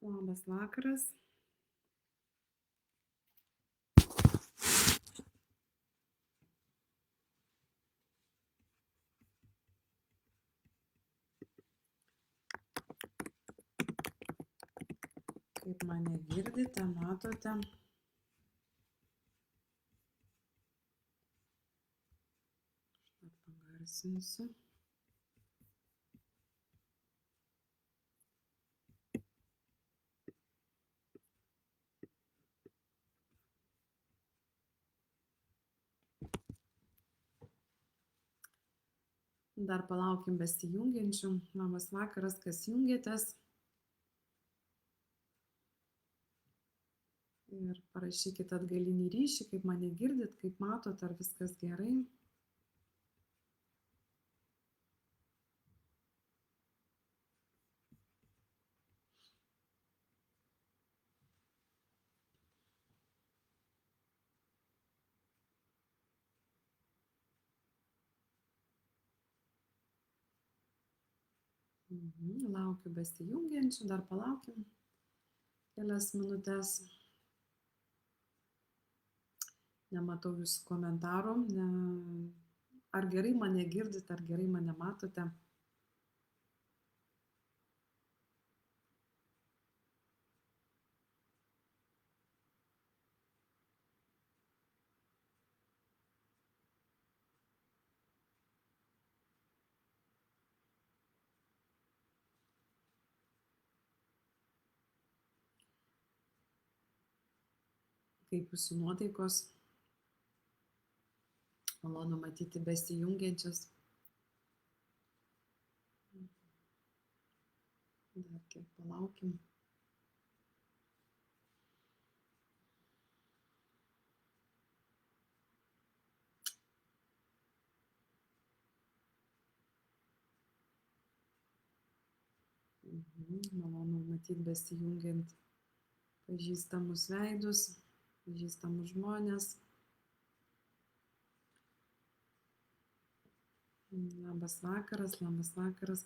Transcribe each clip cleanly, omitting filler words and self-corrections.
Labas vakaras. Kaip mane girdite, matote? Aš pagarsinsiu. Dar palaukim besijungiančių. Labas vakaras, kas jungiatės. Ir parašykit atgalinį ryšį, kaip mane girdit, kaip matot, ar viskas gerai. Laukiu besijungiančių, dar palaukim kelias minutės. Nematau jūsų komentarų. Ar gerai mane girdit, ar gerai mane matote? Kaip jūsų nuotaikos? Malonu matyti besijungiančias. Dar kiek palaukim. Malonu matyti besijungiant pažįstamus veidus, pažįstamus žmonės. Labas vakaras,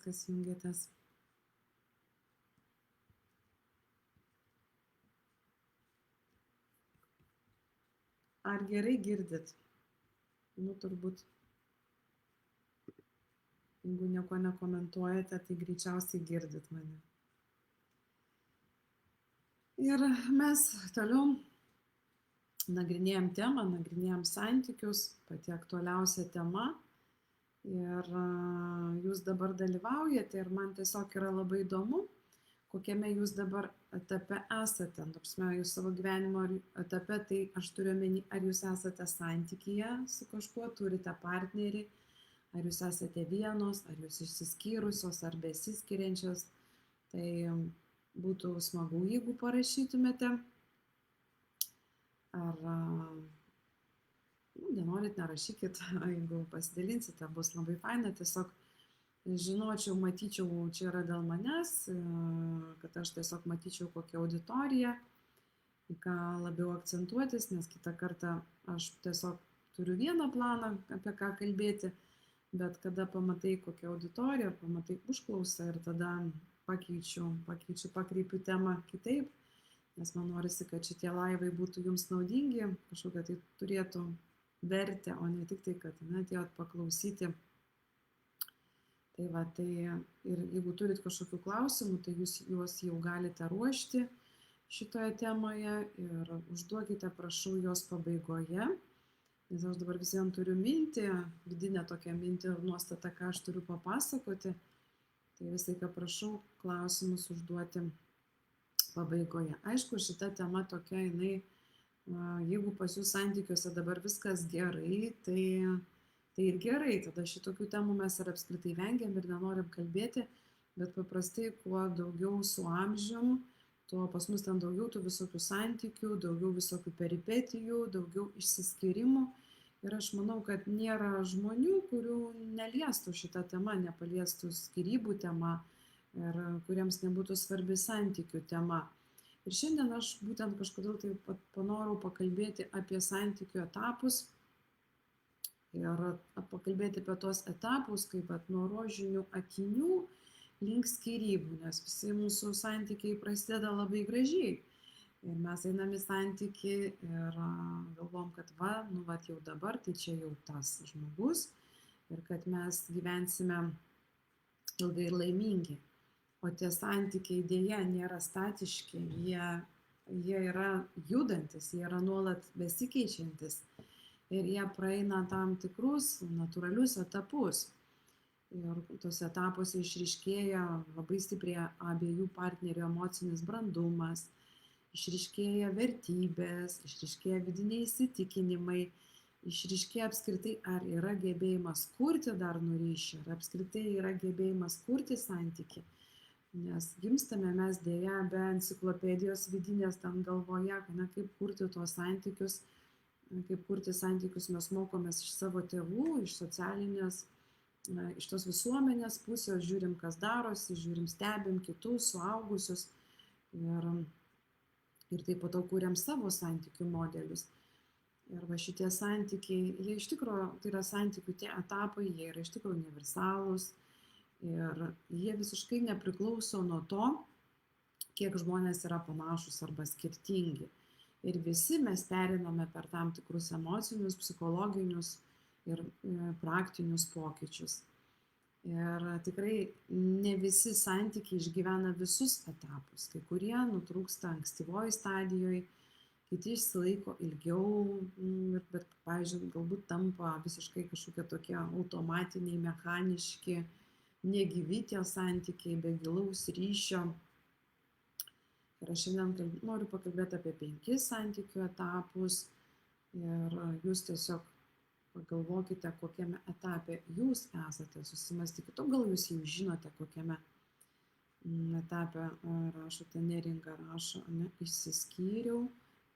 kas jungiatės. Ar gerai girdit? Turbūt, jeigu nieko nekomentuojate, tai greičiausiai girdit mane. Ir mes toliau nagrinėjom temą, nagrinėjom santykius, pati aktualiausia tema. Ir jūs dabar dalyvaujate ir man tiesiog yra labai įdomu, kokiame jūs dabar etape esate. Jūs savo gyvenimo etape, tai aš turiu omeny, ar jūs esate santykyje su kažkuo, turite partnerį, ar jūs esate vienos, ar jūs išsiskyrusios, ar besiskiriančios. Tai būtų smagu, jeigu parašytumėte. Ar nenorit, nerašykit, jeigu pasidalinsite, bus labai faina, tiesiog žinočiau, matyčiau, čia yra dėl manęs, kad aš tiesiog matyčiau kokią auditoriją, į ką labiau akcentuotis, nes kitą kartą aš tiesiog turiu vieną planą, apie ką kalbėti, bet kada pamatai kokią auditoriją, pamatai užklausą ir tada pakreipiu temą kitaip, nes man norisi, kad šitie laivai būtų jums naudingi, kažkokia tai turėtų vertę, o ne tik tai, kad atėjot paklausyti. Tai ir jeigu turit kažkokių klausimų, tai jūs juos jau galite ruošti šitoje temoje ir užduokite, prašau, jos pabaigoje, nes aš dabar visiems turiu mintį, vidinę tokią mintį ir nuostatą, ką aš turiu papasakoti, tai visai ką prašau klausimus užduoti pabaigoje. Aišku, šita tema tokia, jeigu pas jūs santykiuose dabar viskas gerai, tai ir gerai, tada šitokių temų mes ir apskritai vengiam ir nenorim kalbėti, bet paprastai kuo daugiau su amžium, tuo pas mus ten daugiau tų visokių santykių, daugiau visokių peripetijų, daugiau išsiskyrimų. Ir aš manau, kad nėra žmonių, kurių neliestų šitą temą, nepaliestų skyrybų tema ir kuriems nebūtų svarbi santykių tema. Ir šiandien aš būtent kažkodėl taip panorau pakalbėti apie santykių etapus ir pakalbėti apie tos etapus, kaip nuo rožinių akinių link skyrybų, nes visi mūsų santykiai prasideda labai gražiai. Ir mes einam į santykį ir galvom, kad jau dabar, tai čia jau tas žmogus ir kad mes gyvensime ilgai ir laimingi. O tie santykiai dėja nėra statiški, jie yra judantis, jie yra nuolat besikeičiantis ir jie praeina tam tikrus natūralius etapus. Ir tuose etapuose išryškėja labai stipriai abiejų partnerių emocinis brandumas, išryškėja vertybės, išryškėja vidiniai įsitikinimai, išryškėja apskritai, ar yra gebėjimas kurti darnų ryšį, ar apskritai yra gebėjimas kurti santyki. Nes gimstame mes dėja be enciklopedijos vidinės ten galvoje, kaip kurti tuos santykius, kaip kurti santykius mes mokomės iš savo tėvų, iš socialinės, iš tos visuomenės pusės, žiūrim, kas darosi, žiūrim, stebim kitus, suaugusius ir taip po to kūrėm savo santykių modelius. Ir šitie santykiai, jie iš tikrųjų, tai yra santykių tie etapai, jie yra iš tikrųjų universalūs ir jie visiškai nepriklauso nuo to, kiek žmonės yra panašus arba skirtingi. Ir visi mes periname per tam tikrus emocinius, psichologinius ir praktinius pokyčius. Ir tikrai ne visi santykiai išgyvena visus etapus. Kai kurie nutrūksta ankstyvoje stadijoje, kiti išsilaiko ilgiau, bet, pavyzdžiui, galbūt tampa visiškai kažkokie tokie automatiniai, mechaniški, negyvi tie santykiai, be gilaus ryšio. Ir aš šiandien noriu pakalbėti apie 5 santykių etapus ir jūs tiesiog pagalvokite, kokiame etape jūs esate, susimastykite, gal jūs jau žinote, kokiame etape rašote. Neringa rašo, išsiskyriau,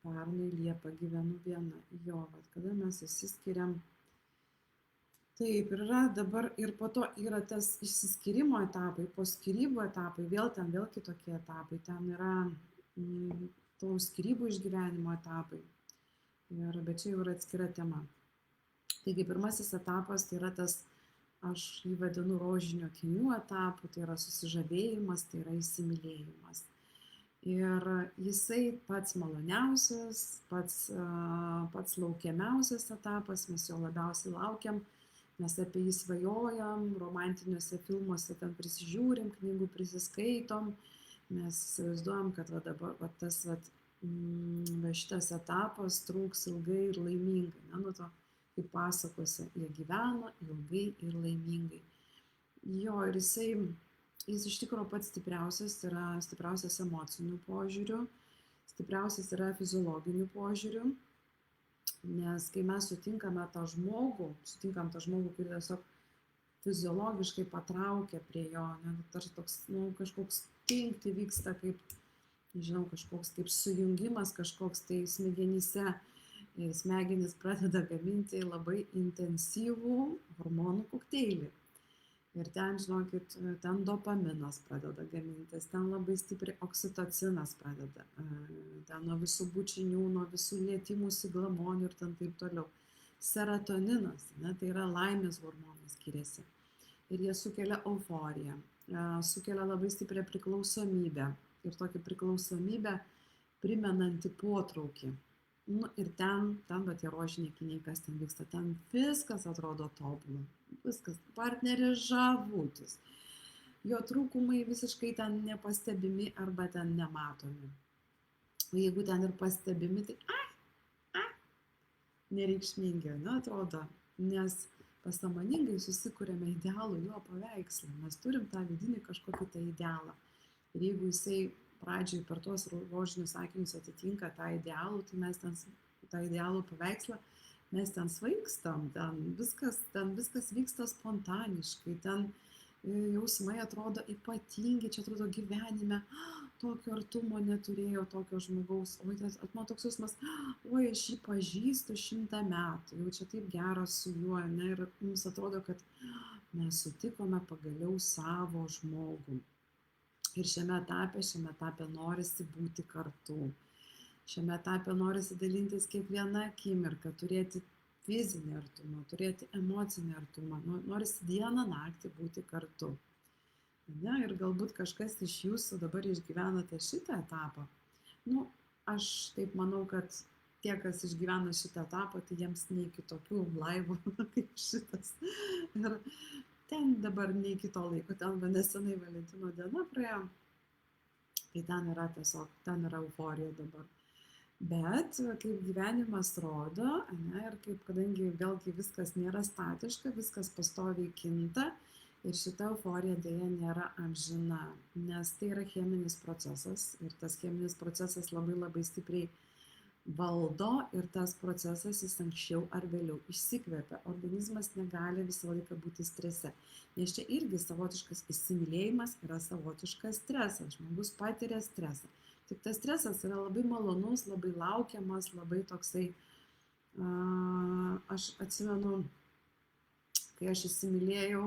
pernai Liepą gyvenu viena. Jo, kada mes išsiskiriam. Taip, yra dabar ir po to yra tas išsiskyrimo etapai, po skyrybų etapai, vėl kitokie etapai, ten yra tų skyrybų išgyvenimo etapai, bet čia jau yra atskira tema. Taigi pirmasis etapas tai yra tas, aš jį vadinu rožinio akinių etapu, tai yra susižavėjimas, tai yra įsimylėjimas. Ir jisai pats maloniausias, pats laukiamiausias etapas, mes jo labiausiai laukiam, mes apie jį svajojam, romantiniuose filmuose ten prisižiūrim, knygų prisiskaitom, mes įsivaizduojam, kad dabar šitas etapas truks ilgai ir laimingai. Kaip pasakose, jie gyveno ilgai ir laimingai. Jo, ir jis iš tikrųjų pats stipriausias yra stipriausias emocinių požiūrių, stipriausias yra fiziologinių požiūrių, nes kai mes sutinkam tą žmogų, kurį tiesiog fiziologiškai patraukia prie jo, tarsi toks, kažkoks tinkti vyksta kažkoks kaip sujungimas, kažkoks tai smegenyse. Smegenys pradeda gaminti labai intensyvų hormonų kokteilį. Ir ten, žinokit, ten dopaminas pradeda gamintis, ten labai stipriai oksitocinas pradeda, ten nuo visų bučinių, nuo visų lietimųsi glamonių ir ten taip toliau. Serotoninas, tai yra laimės hormonas skiriasi. Ir jie sukelia euforiją, sukelia labai stiprią priklausomybę ir tokį priklausomybę primenantį potraukį. Ir ten tie rožiniai akiniai, kas ten vyksta, ten viskas atrodo tobula, viskas, partneris žavutis, jo trūkumai visiškai ten nepastebimi arba ten nematomi. O jeigu ten ir pastebimi, tai nereikšmingi, atrodo, nes pasąmoningai susikuriame idealų jo paveikslą, mes turim tą vidinį kažkokį tą idealą. Ir jeigu jisai pradžiai per tuos rožinius akinius atitinka tą idealų, tai mes tą idealų paveikslą, mes ten svaigstam, ten viskas vyksta spontaniškai, ten jausmai atrodo ypatingi, čia atrodo gyvenime, tokio artumo neturėjau, tokio žmogaus, man toks jausmas, aš jį pažįstu 100 metų, jau čia taip geras su juo, ir mums atrodo, kad mes sutikome pagaliau savo žmogų. Ir šiame etape norisi būti kartu. Šiame etape norisi dalintis kiekvieną akimirką, turėti fizinį artumą, turėti emocinį artumą, norisi dieną naktį būti kartu. Ne? Ir galbūt kažkas iš jūsų dabar išgyvenate šitą etapą. Nu, aš taip manau, kad tie, kas išgyvena šitą etapą, tai jiems nei kitokių laivų kaip šitas. Ir ten dabar nei kito laiko, ten nesenai Valentino diena praėjo, tai ten yra tiesiog, ten yra euforija dabar. Bet kaip gyvenimas rodo, ne, ir kaip, kadangi vėlgi viskas nėra statiška, viskas pastoviai kinta ir šita euforija dėja nėra amžina, nes tai yra cheminis procesas ir tas cheminis procesas labai labai stipriai valdo ir tas procesas jis anksčiau ar vėliau išsikvepia. Organizmas negali visą laiką būti strese, nes čia irgi savotiškas įsimylėjimas yra savotiškas stresas, žmogus patiria stresą. Tik tas stresas yra labai malonus, labai laukiamas, labai toksai, aš atsimenu, kai aš įsimylėjau,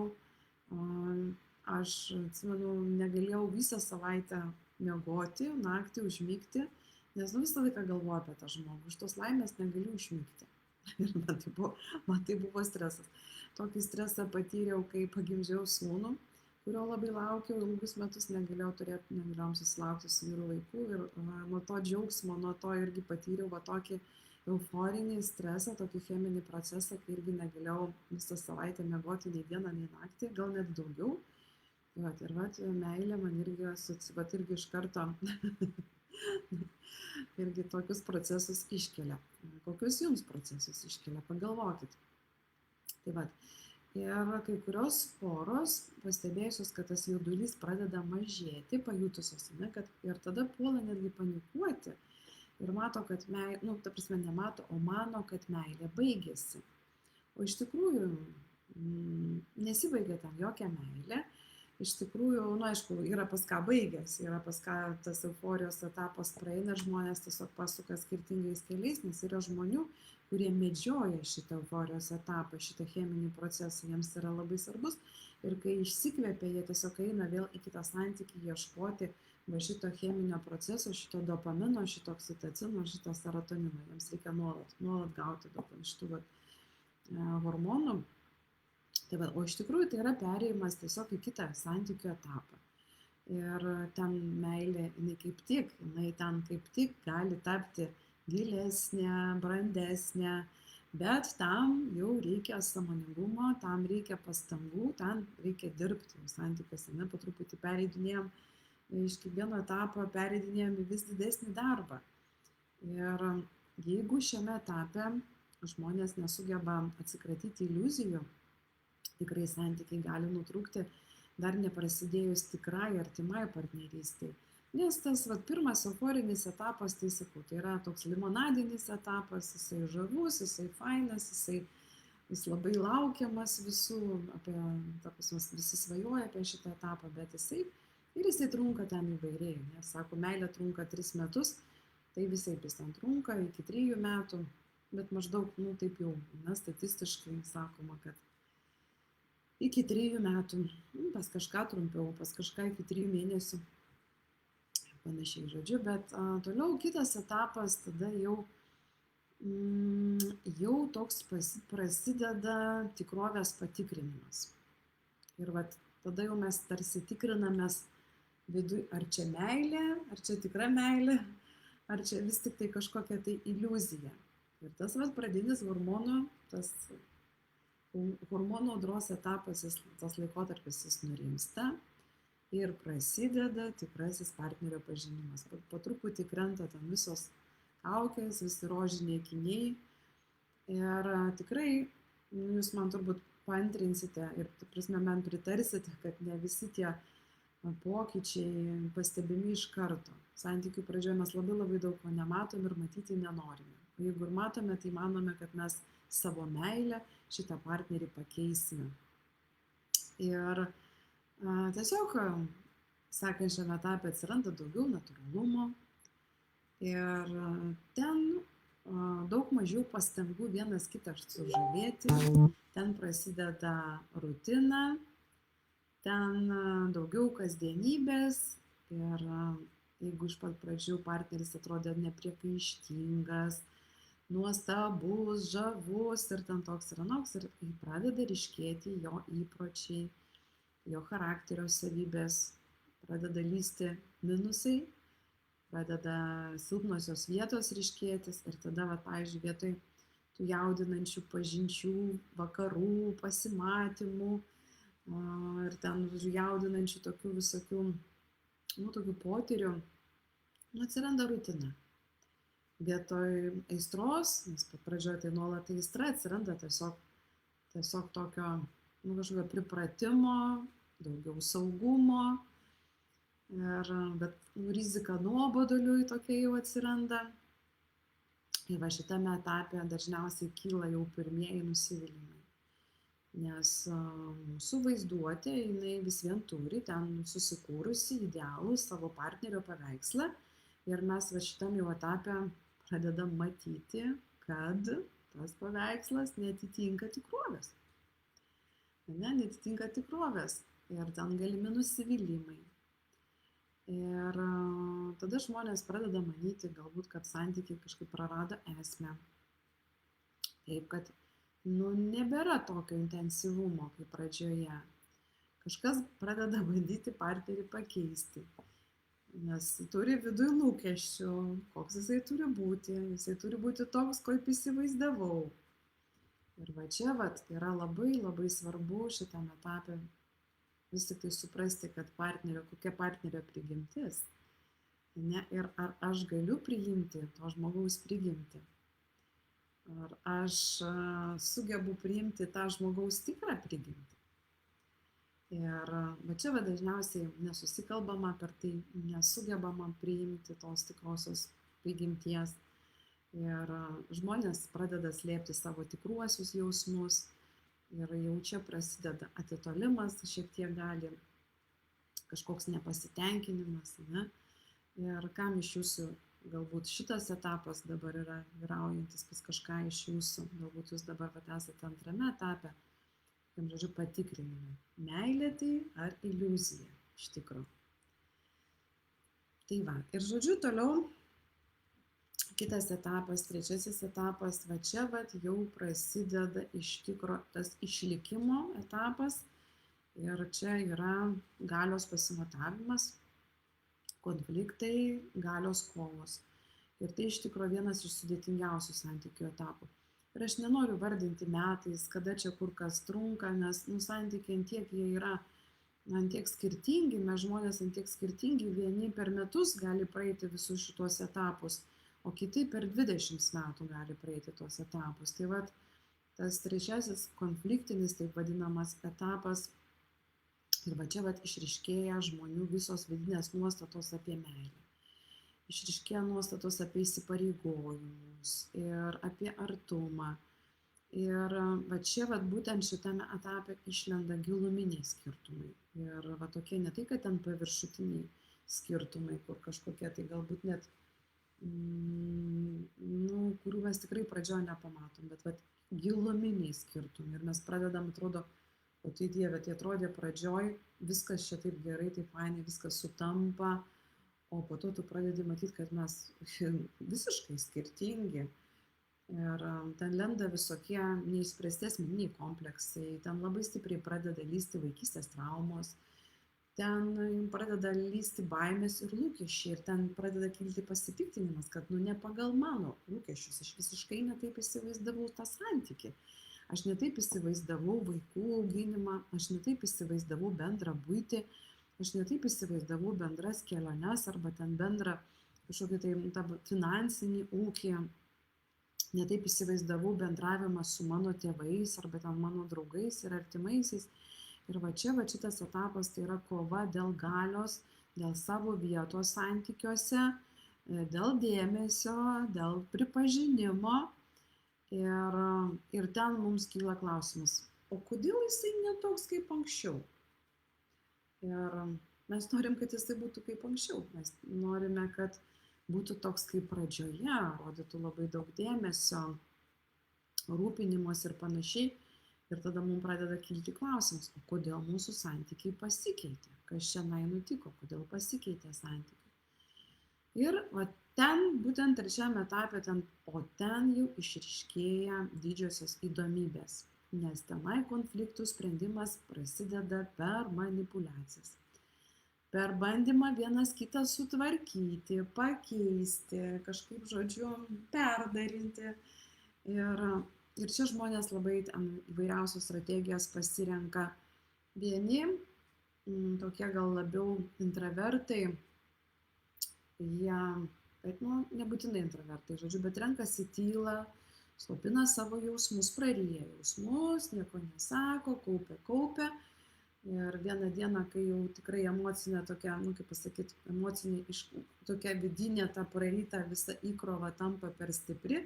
aš atsimenu, negalėjau visą savaitę miegoti, naktį užmigti, nes visą laiką galvoju apie tą žmogų, iš tos laimės negaliu užmigti. Ir man tai buvo stresas. Tokį stresą patyriau, kai pagimdžiau sūnų, kurio labai laukiau, ilgus metus negalėjom susilaukti su vyru vaikų ir nuo to džiaugsmo, nuo to irgi patyriau tokį euforinį stresą, tokį cheminį procesą, kai irgi negalėjau visą savaitę miegoti nei dieną, nei naktį, gal net daugiau. Ir meilė man irgi, irgi iš karto irgi tokius procesus iškelia. Kokius jums procesus iškelia, pagalvokit. Tai ir kai kurios poros, pastebėjusios, kad tas jaudulys pradeda mažėti, pajutusios, ne, kad ir tada puola netgi panikuoti ir mato, kad meilė, ta prasme nemato, o mano, kad meilė baigėsi. O iš tikrųjų nesibaigia ten jokia meilė. Iš tikrųjų, aišku, yra pas ką baigęs, yra pas ką tas euforijos etapas praeina, žmonės tiesiog pasuka skirtingais keliais, nes yra žmonių, kurie medžioja šitą euforijos etapą, šitą cheminį procesą, jiems yra labai svarbus ir kai išsikvepia, jie tiesiog eina vėl į kitą santykį ieškoti šito cheminio proceso, šito dopamino, šito oksitocino, šito serotonino, jiems reikia nuolat gauti šitų hormonų. O iš tikrųjų tai yra perėjimas tiesiog į kitą santykių etapą. Ir ten meilė, jinai ten kaip tik gali tapti gilesnė, brandesnė, bet tam jau reikia sąmoningumo, tam reikia pastangų, tam reikia dirbti santykiuose, po truputį pereidinėjom, iš kiekvieno etapo pereidinėjom į vis didesnį darbą. Ir jeigu šiame etape žmonės nesugeba atsikratyti iliuzijų, tikrai santykiai gali nutrūkti dar neprasidėjus tikrai artimai partnerystei. Nes tas pirmas euforinis etapas, tai sakau, tai yra toks limonadinis etapas, jisai žavus, jisai fainas, jis labai laukiamas visų, visi svajoja apie šitą etapą, bet jisai trunka ten įvairiai. Nes, sako, meilė trunka 3 metus, tai visai jis ten trunka iki 3 metų, bet maždaug, taip jau, statistiškai sakoma, kad iki 3 metų, pas kažką trumpiau, pas kažką iki 3 mėnesių, panašiai žodžiu, bet toliau kitas etapas, tada jau toks prasideda tikrovės patikrinimas. Ir tada jau mes tarsi tikrinamės viduj, ar čia meilė, ar čia tikra meilė, ar čia vis tik tai kažkokia tai iliuzija. Ir tas pradinis hormonų audros etapas, tas laikotarpis jis nurimsta ir prasideda tikrasis partnerio pažinimas. Po truputį krenta ten visos kaukės, visi rožiniai akiniai ir tikrai jūs man turbūt paantrinsite ir man pritarsite, kad ne visi tie pokyčiai pastebimi iš karto. Santykių pradžioje mes labai labai daug ko nematom ir matyti nenorime. O jeigu ir matome, tai manome, kad mes savo meilę šitą partnerį pakeisime. Ir tiesiog sekančiame etape atsiranda daugiau natūralumo ir ten daug mažiau pastangų vienas kitą sužavėti, ten prasideda rutina, ten daugiau kasdienybės ir jeigu iš pat pradžių partneris atrodė nepriekaištingas, nuostabus, žavus ir ten toks ir anoks ir pradeda ryškėti jo įpročiai, jo charakterio savybės, pradeda lysti minusai, pradeda silpnosios vietos ryškėtis ir tada, va, pavyzdžiui, vietoj tų jaudinančių pažinčių, vakarų, pasimatymų ir ten jaudinančių tokių visokių, tokių potyrių, atsiranda rutina. Vietoj aistros, nes pradžioje tai nuolat aistra, atsiranda tiesiog tokio, kažkokio pripratimo, daugiau saugumo, bet rizika nuoboduliui tokia jau atsiranda. Ir va šitame etape dažniausiai kyla jau pirmieji nusivylimai. Nes mūsų vaizduotė, jinai vis vien turi ten susikūrusi idealų savo partnerio paveikslą. Ir mes va šitam jau etape pradedam matyti, kad tas paveikslas neatitinka tikrovės. Neatitinka tikrovės. Ir ten galimi nusivylimai. Ir tada žmonės pradeda manyti galbūt, kad santykiai kažkaip prarado esmę. Taip, kad nebėra tokio intensyvumo kaip pradžioje. Kažkas pradeda bandyti partnerį pakeisti, nes turi viduj lūkesčių, koks jisai turi būti toks, kaip įsivaizdavau. Ir va čia yra labai labai svarbu šitam etape vis tik tai suprasti, kad kokia partnerio prigimtis. Ir ar aš galiu priimti to žmogaus prigimtį. Ar aš sugebu priimti tą žmogaus tikrą prigimtį. Ir va čia dažniausiai nesusikalbama per tai, nesugebama priimti tos tikrosios prigimties. Ir žmonės pradeda slėpti savo tikruosius jausmus. Ir jau čia prasideda atitolimas, šiek tiek gali kažkoks nepasitenkinimas. Ir kam iš jūsų galbūt šitas etapas dabar yra vyraujantis pas kažką iš jūsų, galbūt jūs dabar esate antrame etape, patikrinime. Meilė tai ar iliuzija iš tikrųjų. Tai va, ir toliau kitas etapas, trečiasis etapas, va čia jau prasideda iš tikro tas išlikimo etapas ir čia yra galios pasimatavimas, konfliktai, galios kovos. Ir tai iš tikro vienas iš sudėtingiausių santykių etapų. Ir aš nenoriu vardinti metais, kada čia kur kas trunka, nes santykiai antiek jie yra antiek skirtingi, mes žmonės antiek skirtingi, vieni per metus gali praeiti visus šitos etapus, o kiti per 20 metų gali praeiti tuos etapus. Tai tas trečiasis konfliktinis, taip vadinamas etapas, ir va čia išryškėja žmonių visos vidinės nuostatos apie meilę. Išryškėja nuostatos apie įsipareigojimus ir apie artumą. Ir va čia būtent šitame etape išlenda giluminiai skirtumai. Ir tokie ne tai, kad ten paviršutiniai skirtumai, kur kažkokie tai galbūt net kurių mes tikrai pradžioje nepamatom, bet giluminiai skirtumai. Ir mes pradedam, atrodo, o tai Dieve, tai atrodė pradžioj, viskas čia taip gerai, taip fainai, viskas sutampa, o po to tu pradedi matyti, kad mes visiškai skirtingi. Ir ten lenda visokie neišspręsti asmeniniai kompleksai, ten labai stipriai pradeda lysti vaikystės traumos, ten pradeda lysti baimės ir lūkesčiai ir ten pradeda kilti pasipiktinimas, kad ne pagal mano lūkesčius, aš visiškai netaip įsivaizdavau tą santykį. Aš netaip įsivaizdavau vaikų auginimą, aš netaip įsivaizdavau bendrą buitį, aš netaip įsivaizdavau bendras keliones arba ten bendrą kažkokį tai finansinį ūkį, netaip įsivaizdavau bendravimą su mano tėvais arba ten mano draugais ir artimaisiais. Ir va čia šitas etapas tai yra kova dėl galios, dėl savo vietos santykiuose, dėl dėmesio, dėl pripažinimo. Ir ten mums kyla klausimas, o kodėl jisai ne toks kaip anksčiau? Ir mes norim, kad jisai būtų kaip anksčiau. Mes norime, kad būtų toks kaip pradžioje, rodytų labai daug dėmesio, rūpinimos ir panašiai. Ir tada mums pradeda kilti klausimas, o kodėl mūsų santykiai pasikeitė? Kas čia nutiko? Kodėl pasikeitė santykiai? Ir ten, būtent trečiame etape, ten jau išryškėja didžiosios įdomybės. nes tenai konfliktų sprendimas prasideda per manipulacijas. Per bandymą vienas kitą sutvarkyti, pakeisti, kažkaip, žodžiu, perdarinti. Ir čia žmonės labai įvairiausios strategijas pasirenka. Vieni, tokie gal labiau intravertai, jie, bet nebūtinai intravertai, žodžiu, bet renkasi tylą, slopina savo jausmus, praryja jausmus, nieko nesako, kaupia. Ir vieną dieną, kai jau tikrai emocinė tokia, kaip pasakyti, emocinė, tokia vidinė ta praryta visa įkrova tampa per stipri,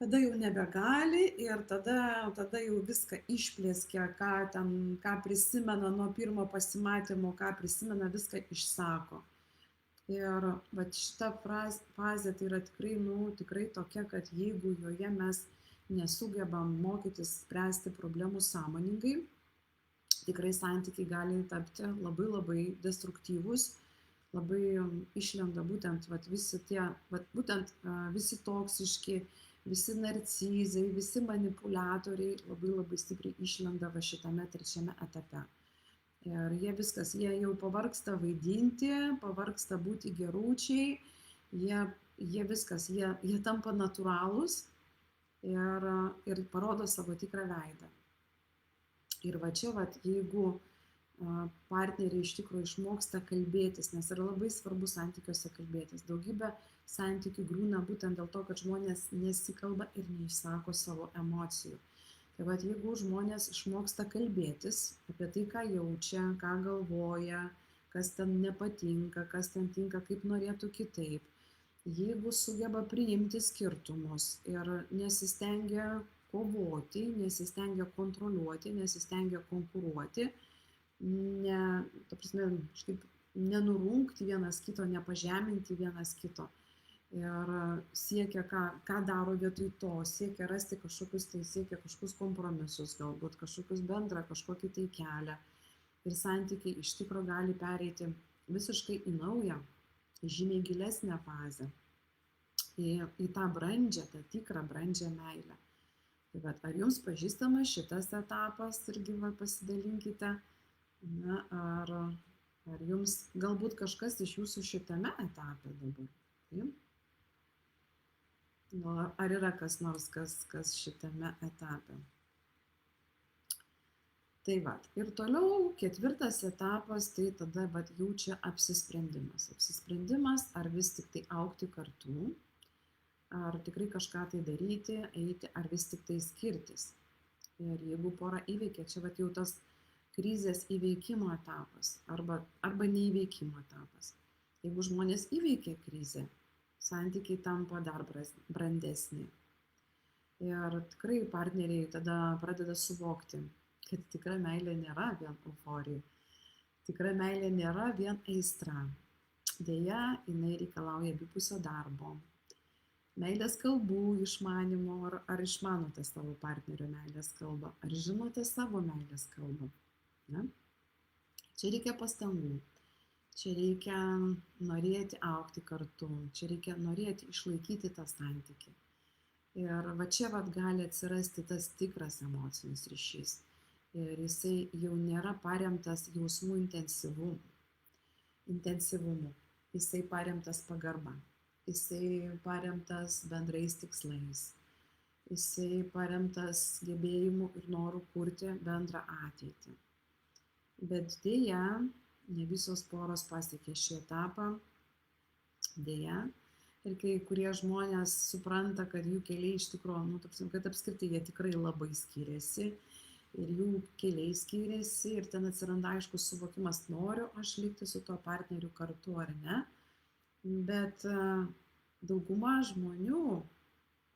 tada jau nebegali ir tada jau viską išplėskia, ką prisimena nuo pirmo pasimatymo, ką prisimena, viską išsako. Ir šita fazė tai yra tikrai tokia, kad jeigu joje mes nesugebam mokytis spręsti problemų sąmoningai, tikrai santykiai gali tapti labai labai destruktyvūs, labai išlenda būtent visi toksiški, visi narcizai, visi manipuliatoriai labai labai stipriai išlenda šitame trečiame etape. Ir jie jau pavargsta vaidinti, pavargsta būti geručiai, jie tampa natūralūs ir parodo savo tikrą veidą. Ir čia, jeigu partneriai iš tikrųjų išmoksta kalbėtis, nes yra labai svarbu santykiuose kalbėtis. Daugybė santykių griūna būtent dėl to, kad žmonės nesikalba ir neišsako savo emocijų. Tai jeigu žmonės išmoksta kalbėtis apie tai, ką jaučia, ką galvoja, kas ten nepatinka, kas ten tinka, kaip norėtų kitaip, jeigu sugeba priimti skirtumus ir nesistengia kovoti, nesistengia kontroliuoti, nesistengia konkuruoti, nenurungti vienas kito, nepažeminti vienas kito. Ir siekia, ką daro vietoj to, siekia rasti kažkokius kompromisus, galbūt kažkokius kažkokį tai kelią. Ir santykiai iš tikro gali pereiti visiškai į naują, žymiai gilesnę fazę, į tą brandžią, tą tikrą brandžią meilę. Tai ar jums pažįstamas šitas etapas, irgi pasidalinkite, ar jums galbūt kažkas iš jūsų šitame etape dabar. Ar yra kas nors, kas šitame etape. Tai ir toliau ketvirtas etapas, tai tada jau čia apsisprendimas. Apsisprendimas, ar vis tik tai augti kartu, ar tikrai kažką tai daryti, eiti, ar vis tik tai skirtis. Ir jeigu pora įveikia, čia jau tas krizės įveikimo etapas arba neįveikimo etapas. Jeigu žmonės įveikia krizę, santykiai tampa dar brandesni. Ir tikrai partneriai tada pradeda suvokti, kad tikra meilė nėra vien euforija, tikra meilė nėra vien aistra. Deja, jinai reikalauja abipusio darbo. Meilės kalbų išmanimo, ar išmanote savo partnerio meilės kalbą, ar žinote savo meilės kalbą. Čia reikia pastangų, čia reikia norėti augti kartu, čia reikia norėti išlaikyti tą santykį. Ir čia gali atsirasti tas tikras emocinis ryšys. Ir jisai jau nėra paremtas jausmų intensyvumu, jisai paremtas pagarba. Jisai paremtas bendrais tikslais, jisai paremtas gebėjimu ir noru kurti bendrą ateitį. Bet deja, ne visos poros pasiekė šį etapą, deja, ir kai kurie žmonės supranta, kad jų keliai iš tikrųjų, kad apskritai jie tikrai labai skiriasi, ir jų keliai skiriasi, ir ten atsiranda aiškus suvokimas, noriu aš likti su tuo partneriu kartu ar ne. Bet dauguma žmonių,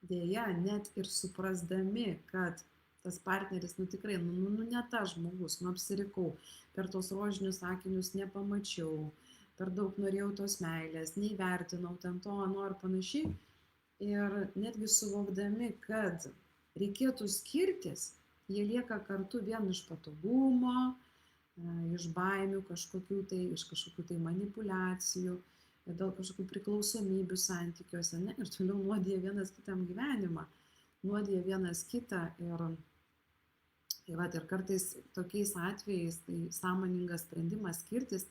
dėja, net ir suprasdami, kad tas partneris, tikrai, ne tas žmogus, apsirikau, per tos rožinius akinius nepamačiau, per daug norėjau tos meilės, neįvertinau ten to, ir panašiai. Ir netgi suvokdami, kad reikėtų skirtis, jie lieka kartu vien iš patogumo, iš baimių iš kažkokių tai manipulacijų, dėl kažkokių priklausomybių santykiuose, ir toliau nuodija vienas kitam gyvenimą, nuodija vienas kitą ir Tai vat ir kartais tokiais atvejais tai sąmoningas sprendimas skirtis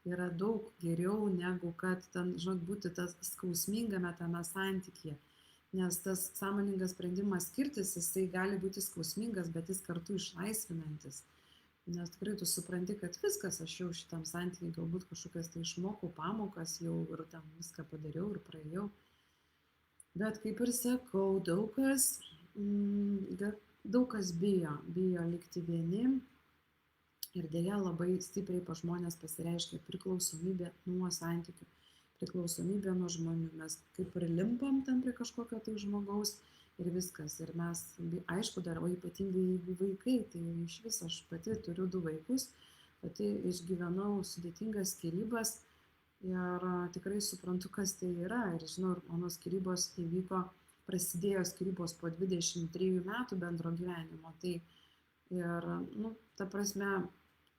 yra daug geriau negu kad ten, žinot, būti tas skausmingame tame santykyje. Nes tas sąmoningas sprendimas skirtis, jisai gali būti skausmingas, bet jis kartu išlaisvinantis. Nes tikrai tu supranti, kad viskas, aš jau šitam santykiui galbūt kažkokias tai išmokau pamokas, jau ir tam viską padariau ir praėjau. Bet kaip ir sakau, daug kas bijo likti vieni ir dėja labai stipriai pas žmonės pasireiškia priklausomybė nuo santykių, priklausomybė nuo žmonių. Mes kaip ir limpam tam prie kažkokio tai žmogaus ir viskas. Ir mes, aišku, dar, o ypatingai jeigu vaikai, tai iš vis aš pati turiu 2 vaikus, pati išgyvenau sudėtingas skyrybas ir tikrai suprantu, kas tai yra. Ir žinau, mano skyrybos prasidėjo skyrybos po 23 metų bendro gyvenimo. Tai ir, ta prasme,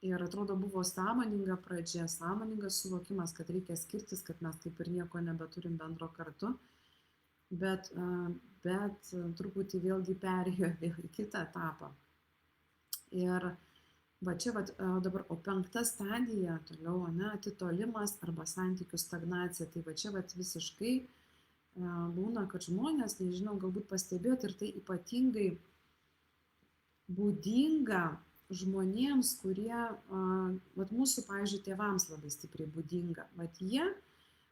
ir atrodo buvo sąmoninga pradžia, sąmoningas suvokimas, kad reikia skirtis, kad mes kaip ir nieko nebeturim bendro kartu. Bet truputį vėlgi perėjo į kitą etapą. Ir va čia dabar, o 5 stadija toliau, atitolimas arba santykių stagnacija. Tai va čia visiškai būna, kad žmonės, nežinau, galbūt pastebėt, ir tai ypatingai būdinga žmonėms, kurie, mūsų, pavyzdžiui, tėvams labai stipriai būdinga.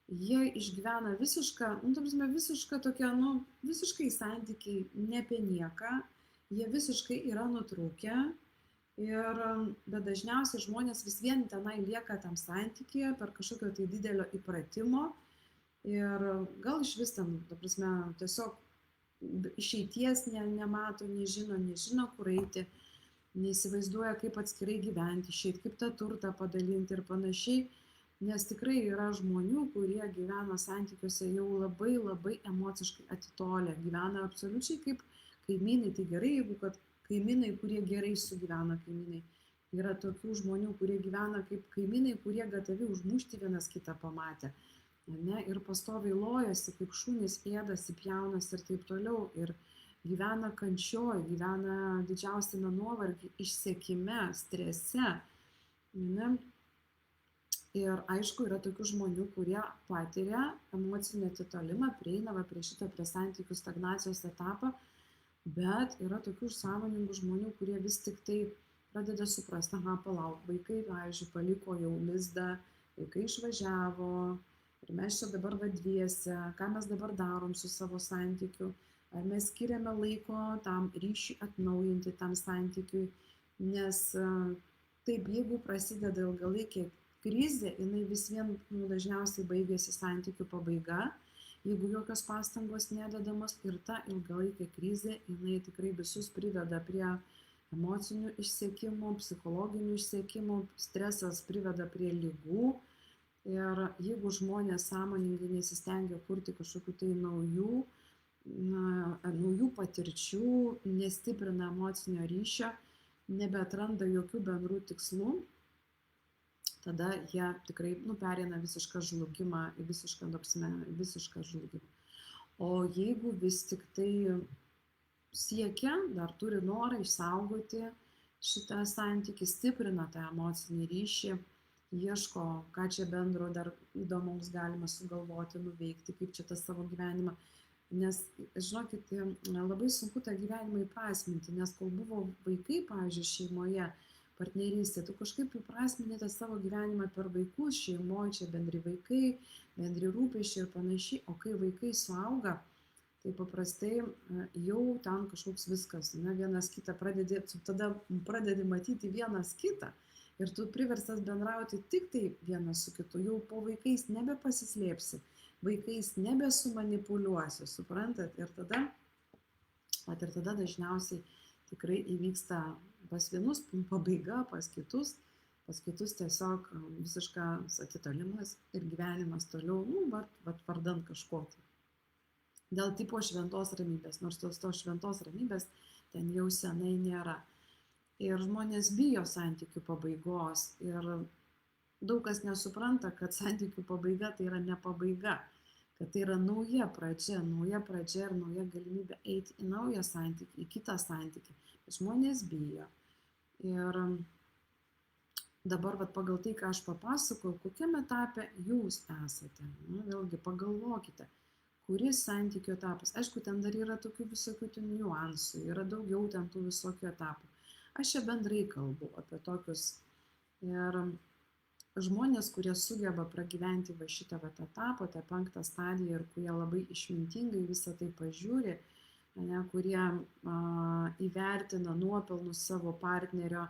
Jie išgyvena visišką tokią, visiškai santykiai ne apie nieką, jie visiškai yra nutrūkę, bet dažniausiai žmonės vis vien tenai lieka tam santykyje per kažkokio tai didelio įpratimo ir gal iš vis ten, tiesiog išeities nemato, nežino, kur eiti, neįsivaizduoja, kaip atskirai gyventi, išeiti, kaip tą turtą padalinti ir panašiai. Nes tikrai yra žmonių, kurie gyvena santykiuose jau labai labai emociškai atitolę, gyvena absoliučiai kaip kaimynai. Tai gerai, jeigu kad kaimynai, kurie gerai sugyvena kaimynai. Yra tokių žmonių, kurie gyvena kaip kaimynai, kurie gatavi užmušti vienas kitą pamatę. Ir pastoviai lojasi, kaip šunys ėdasi, pjaunasi ir taip toliau. Ir gyvena kančioj, gyvena didžiausiame nuovargy, išsekime, strese. Ir aišku, yra tokių žmonių, kurie patiria emocinį atitolimą, prieina prie santykių stagnacijos etapą, bet yra tokių sąmoningų žmonių, kurie vis tik tai pradeda suprasti, palauk, vaikai, pavyzdžiui, paliko jau lizdą, vaikai išvažiavo ir mes čia dabar dviese, ką mes dabar darom su savo santykiu, ar mes skiriame laiko tam ryšiui atnaujinti tam santykiui, nes taip, jeigu prasideda ilgalaikė krizė, jinai vis vien dažniausiai baigėsi santykių pabaiga, jeigu jokios pastangos nededamos, ir ta ilgalaikė krizė, jinai tikrai visus priveda prie emocinių išsekimų, psichologinių išsekimų, stresas priveda prie ligų. Ir jeigu žmonės sąmoningai nesistengia kurti kažkokių tai naujų patirčių, nestiprina emocinio ryšio, nebeatranda jokių bendrų tikslų, tada jie tikrai pereina visišką žlugimą, visišką žlugimą. O jeigu vis tik tai siekia, dar turi norą išsaugoti šitą santykį, stiprina tą emocinį ryšį, ieško, ką čia bendro dar įdomaus galima sugalvoti, nuveikti, kaip čia tą savo gyvenimą. Nes, žinokit, labai sunku tą gyvenimą įprasminti, nes kol buvo vaikai, pavyzdžiui, šeimoje, partnerystė, tu kažkaip įprasmini tą savo gyvenimą per vaikus, šeimoje, čia bendri vaikai, bendri rūpesčiai ir panašiai, o kai vaikai suauga, tai paprastai jau ten kažkoks viskas, vienas kitą pradedi matyti vienas kitą ir tu priverstas bendrauti tik tai vienas su kitu, jau po vaikais nebepasislėpsi, vaikais nebesumanipuliuosi, suprantat, ir tada dažniausiai tikrai įvyksta pas vienus pabaiga, pas kitus tiesiog visiškas atitolimas ir gyvenimas toliau, vardan kažko. Dėl tipo šventos ramybės, nors tos šventos ramybės ten jau senai nėra. Ir žmonės bijo santykių pabaigos ir daug kas nesupranta, kad santykių pabaiga tai yra ne pabaiga, kad tai yra nauja pradžia ir nauja galimybė eiti į naują santykį, į kitą santykį. Žmonės bijo. Ir dabar vat, pagal tai, ką aš papasakojau, kokiam etape jūs esate. Vėlgi pagalvokite, kuris santykių etapas. Aišku, ten dar yra tokių visokių niuansų, yra daugiau ten tų visokių etapų. Aš čia bendrai kalbu apie tokius. Ir žmonės, kurie sugeba pragyventi va šitą vat etapą, tą 5 stadiją ir kurie labai išmintingai visą tai pažiūri, kurie įvertina nuopelnus savo partnerio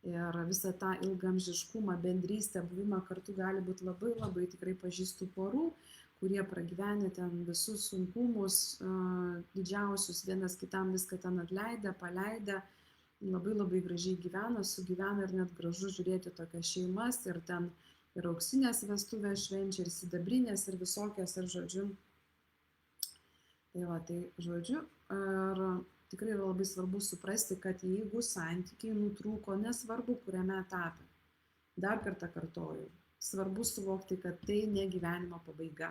ir visą tą ilgamžiškumą, bendrystę, buvimą kartu, gali būti labai labai tikrai pažįstų porų, kurie pragyvenę ten visus sunkumus didžiausius, vienas kitam viską ten atleidę, paleidę, labai labai gražiai gyvena, sugyvena ir net gražu žiūrėti tokias šeimas ir ten ir auksinės vestuvės švenčia, ir sidabrinės, ir visokios, ir žodžiu. Tai va, tai žodžiu, ir tikrai yra labai svarbu suprasti, kad jeigu santykiai nutrūko, nesvarbu kuriame etape, dar kartą kartoju, svarbu suvokti, kad tai ne gyvenimo pabaiga.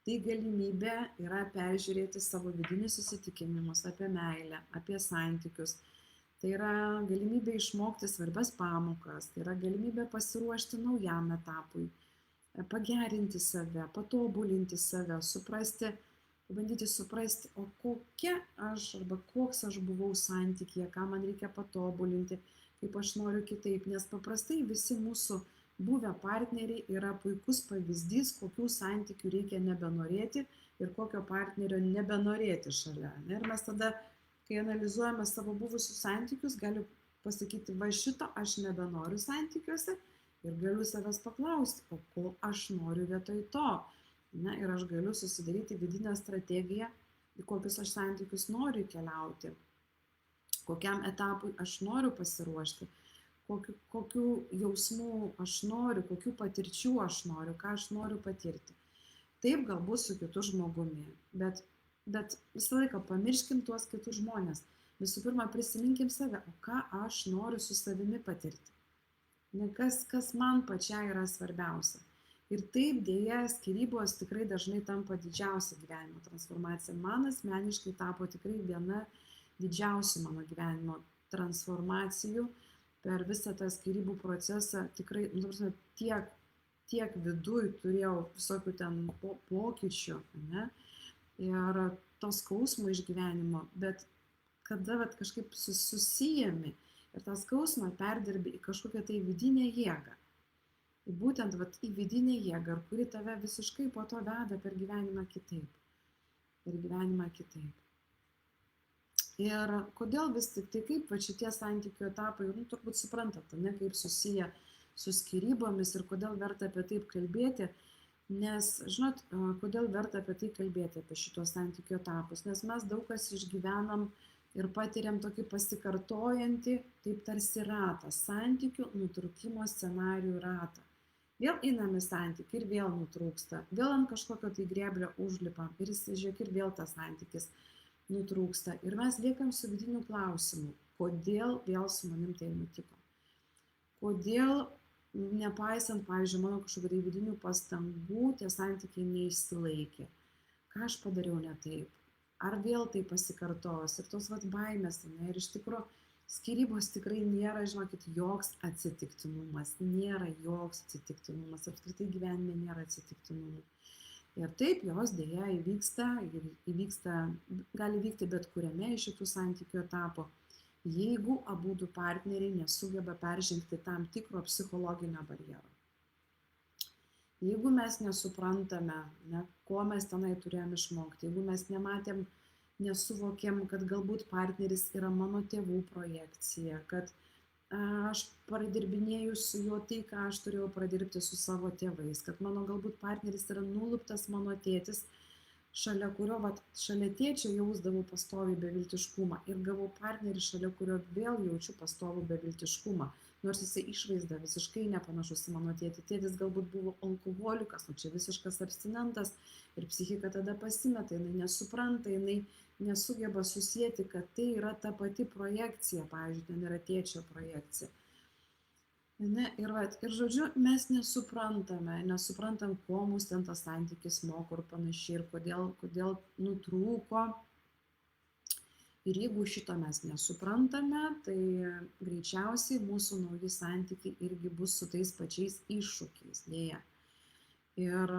Tai galimybė yra peržiūrėti savo vidinius įsitikinimus apie meilę, apie santykius. Tai yra galimybė išmokti svarbias pamokas, tai yra galimybė pasiruošti naujam etapui, pagerinti save, patobulinti save, pabandyti suprasti, o kokia aš arba koks aš buvau santykyje, ką man reikia patobulinti, kaip aš noriu kitaip, nes paprastai visi mūsų buvę partneriai yra puikus pavyzdys, kokių santykių reikia nebenorėti ir kokio partnerio nebenorėti šalia. Ir mes tada, kai analizuojame savo buvusius santykius, galiu pasakyti, va šito aš nebenoriu santykiuose ir galiu savęs paklausti, o ko aš noriu vietoj to. Ir aš galiu susidaryti vidinę strategiją, į kokius aš santykius noriu keliauti, kokiam etapui aš noriu pasiruošti, kokių jausmų aš noriu, kokių patirčių aš noriu, ką aš noriu patirti. Taip galbūt su kitu žmogumi, bet visą laiką pamirškim tuos kitus žmonės. Visų pirma, prisiminkim save, o ką aš noriu su savimi patirti. Kas man pačiai yra svarbiausia. Ir taip dėja skyrybos tikrai dažnai tampa didžiausia gyvenimo transformacija. Man asmeniškai tapo tikrai viena didžiausių mano gyvenimo transformacijų per visą tą skyrybų procesą. Tikrai, tiek viduj turėjau visokių ten pokyčių, ir to skausmo išgyvenimo, bet kada kažkaip susijami ir tą skausmą perdirbi į kažkokią tai vidinę jėgą. Būtent į vidinę jėgą, kuri tave visiškai po to veda per gyvenimą kitaip. Ir kodėl vis tik tai kaip šitie santykių etapai, turbūt suprantate, kaip susiję su skyrybomis ir kodėl verta apie taip kalbėti, nes, žinot, kodėl verta apie tai kalbėti, apie šitos santykių etapus, nes mes daug kas išgyvenam ir patiriam tokį pasikartojantį, taip tarsi ratą, santykių nutrūkimo scenarijų ratą. Vėl einam į santykį ir vėl nutrūksta, vėl ant kažkokio tai grėblio užlipam ir žiūrėk, ir vėl tas santykis nutrūksta. Ir mes liekam su vidiniu klausimu, kodėl vėl su manim tai nutiko. Kodėl, nepaisant, pavyzdžiui, mano kažkokių tai vidinių pastangų, tie santykiai neišsilaikė. Ką aš padariau ne taip? Ar vėl tai pasikartos? Ir tos baimės, ir iš tikrųjų, skyrybos tikrai nėra, žinokit, joks atsitiktinumas, apskritai gyvenime nėra atsitiktinumų. Ir taip jos dėja įvyksta, gali vykti bet kuriame iš šitų santykių etapo, jeigu abudu partneriai nesugeba peržengti tam tikro psichologinio barjero. Jeigu mes nesuprantame, ko mes tenai turėjom išmokti, jeigu mes nesuvokėm, kad galbūt partneris yra mano tėvų projekcija, kad aš pradirbinėju su juo tai, ką aš turėjau pradirbti su savo tėvais, kad mano galbūt partneris yra nuluptas mano tėtis, šalia kurio, šalia tėčio jausdavau pastovį beviltiškumą ir gavau partnerį, šalia kurio vėl jaučiu pastovų beviltiškumą, nors jisai išvaizda visiškai nepanašus į mano tėtį. Tėtis galbūt buvo alkoholikas, o čia visiškas abstinentas ir psichika tada pasimeta, jinai nesupranta, jinai nesugeba susijęti, kad tai yra ta pati projekcija, pavyzdžiui, ten yra tėčio projekcija. Ir žodžiu, mes nesuprantam, ko mus ten tas santykis moko ir panašiai, ir kodėl nutrūko. Ir jeigu šito mes nesuprantame, tai greičiausiai mūsų nauji santykiai irgi bus su tais pačiais iššūkiais, dėja. Ir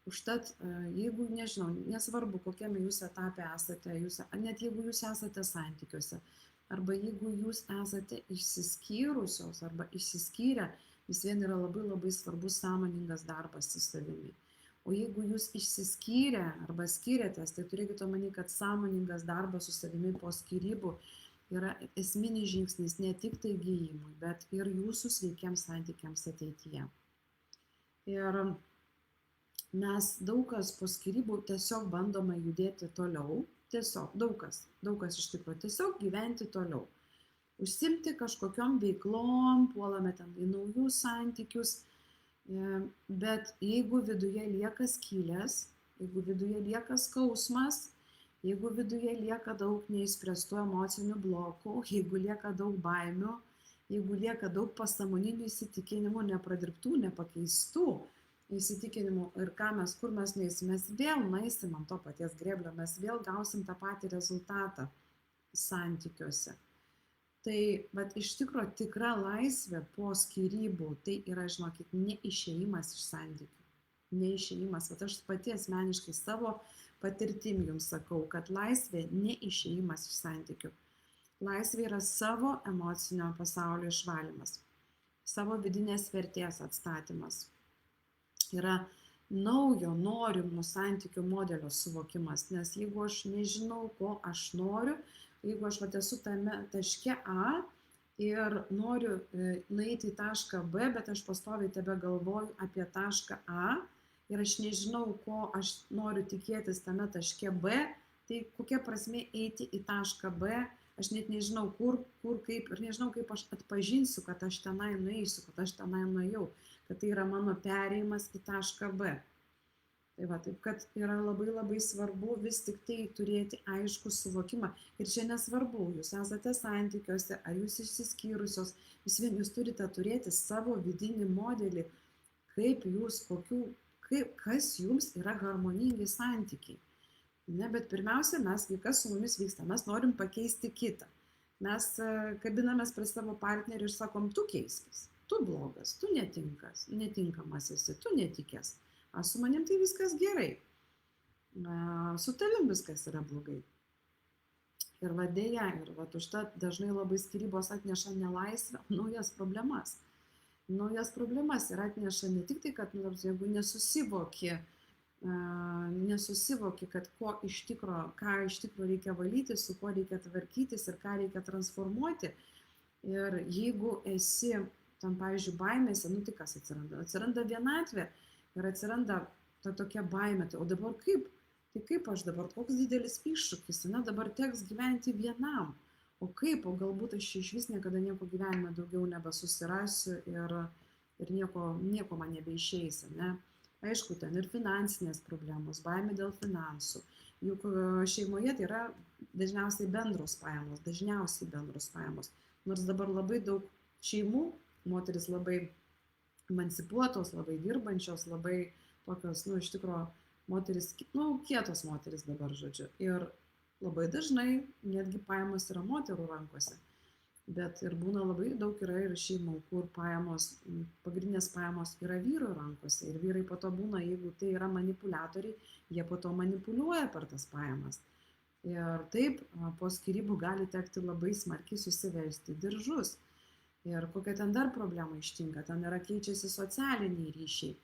užtat, jeigu, nežinau, nesvarbu, kokiame jūs etape esate, net jeigu jūs esate santykiuose, arba jeigu jūs esate išsiskyrusios arba išsiskyrę, vis vien yra labai labai svarbus sąmoningas darbas su savimi. O jeigu jūs išsiskyrę arba skyrėtės, tai turėkite omeny, kad sąmoningas darbas su savimi po skyrybų yra esminis žingsnis ne tik tai gijimui, bet ir jūsų sveikiems santykiams ateityje. Ir mes daug kas po skyrybų tiesiog bandome judėti toliau, tiesiog daug kas iš tikrųjų, tiesiog gyventi toliau. Užsimti kažkokiom veiklom, puolame ten į naujus santykius, bet jeigu viduje lieka skylės, jeigu viduje lieka skausmas, jeigu viduje lieka daug neišspręstų emocinių blokų, jeigu lieka daug baimių, jeigu lieka daug pasąmoninių įsitikinimų, nepradirbtų, nepakeistų įsitikinimų ir kur mes nueisim, mes vėl nueisim ant to paties grėblio, mes vėl gausim tą patį rezultatą santykiuose. Tai, bet iš tikrųjų tikra laisvė po skyrybų, tai yra, žinokit, neišėjimas iš santykių. Neišėjimas, bet aš pati asmeniškai savo patirtim jums sakau, kad laisvė neišėjimas iš santykių. Laisvė yra savo emocinio pasaulio išvalymas, savo vidinės vertės atstatymas. Yra naujo norimų santykių modelio suvokimas, nes jeigu aš nežinau, ko aš noriu, jeigu aš esu tame taške A ir noriu nueiti į tašką B, bet aš pastoviai tebe galvoju apie tašką A ir aš nežinau, ko aš noriu tikėtis tame taške B, tai kokia prasmė eiti į tašką B, aš net nežinau kur, kaip ir nežinau, kaip aš atpažinsiu, kad aš tenai nueisiu, kad aš tenai nuėjau, kad tai yra mano perėjimas į tašką B. Tai va, taip kad yra labai labai svarbu vis tik tai turėti aiškų suvokimą. Ir čia nesvarbu, jūs esate santykiuose, ar jūs išsiskyrusios, vis vien jūs turite turėti savo vidinį modelį, kas jums yra harmoningi santykiai. Ne, bet pirmiausia, kas su mumis vyksta, mes norim pakeisti kitą. Mes kabinamės prie savo partnerių ir sakom, tu keiskis, tu blogas, tu netinkamas esi, tu netikęs. Su manim tai viskas gerai, su tavim viskas yra blogai. Ir dėja, užtat dažnai labai skyrybos atneša nelaisvę, naujas problemas. Naujas problemas ir atneša ne tik tai, kad jeigu nesusivoki, kad ką iš tikrųjų reikia valyti, su kuo reikia tvarkytis ir ką reikia transformuoti. Ir jeigu esi, tam pavyzdžiui, baimėse, tai kas atsiranda? Atsiranda vienatvė. Ir atsiranda ta tokia baimė, o dabar kaip? Tai kaip aš dabar, koks didelis iššūkis, dabar teks gyventi vienam. O kaip, o galbūt aš iš vis niekada nieko gyvenime daugiau nebesusirasiu ir nieko man nebeišeis, ne? Aišku, ten ir finansinės problemos, baimė dėl finansų. Juk šeimoje tai yra dažniausiai bendros pajamos. Nors dabar labai daug šeimų, moteris labai emancipuotos, labai dirbančios, labai tokios, iš tikrųjų, moteris, kietos moteris dabar, žodžiu. Ir labai dažnai netgi pajamos yra moterų rankose. Bet ir būna labai daug yra ir šeimų, kur pagrindinės pajamos yra vyrų rankose. Ir vyrai po to būna, jeigu tai yra manipuliatoriai, jie po to manipuliuoja per tas pajamas. Ir taip, po skyrybų gali tekti labai smarkiai susiversti diržus. Ir kokia ten dar problema ištinka, ten keičiasi socialiniai ryšiai.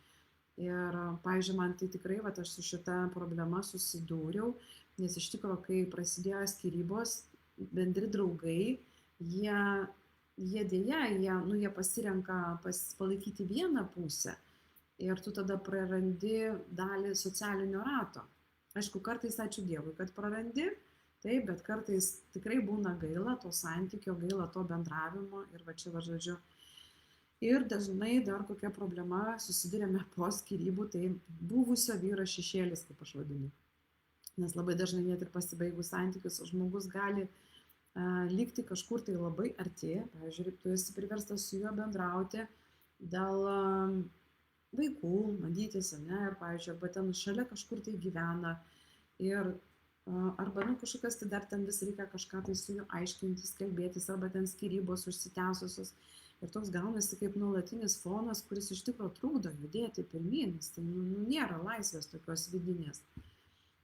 Ir, pavyzdžiui, man tai tikrai, aš su šita problema susidūriau, nes iš tikrųjų, kai prasidėjo skyrybos, bendri draugai, jie pasirenka palaikyti vieną pusę ir tu tada prarandi dalį socialinio rato. Aišku, kartais ačiū Dievui, kad prarandi. Taip, bet kartais tikrai būna gaila to santykio, gaila to bendravimo ir žodžiu. Ir dažnai dar kokia problema susidurėme po skyrybų, tai buvusio vyro šešėlis, kaip aš vadinu. Nes labai dažnai net ir pasibaigus santykius žmogus gali likti kažkur tai labai arti. Pavyzdžiui, tu esi priverstas su juo bendrauti dėl vaikų, matytis, ir, pavyzdžiui, arba ten šalia kažkur tai gyvena. Ir arba, nu, kažkokias tai dar ten vis reikia kažką tai su juo aiškintis, kalbėtis, arba ten skyrybos užsitęsusios. Ir toks gaunasi kaip nuolatinis fonas, kuris iš tikrųjų trukdo judėti pirmyn, nes tai nėra laisvės tokios vidinės.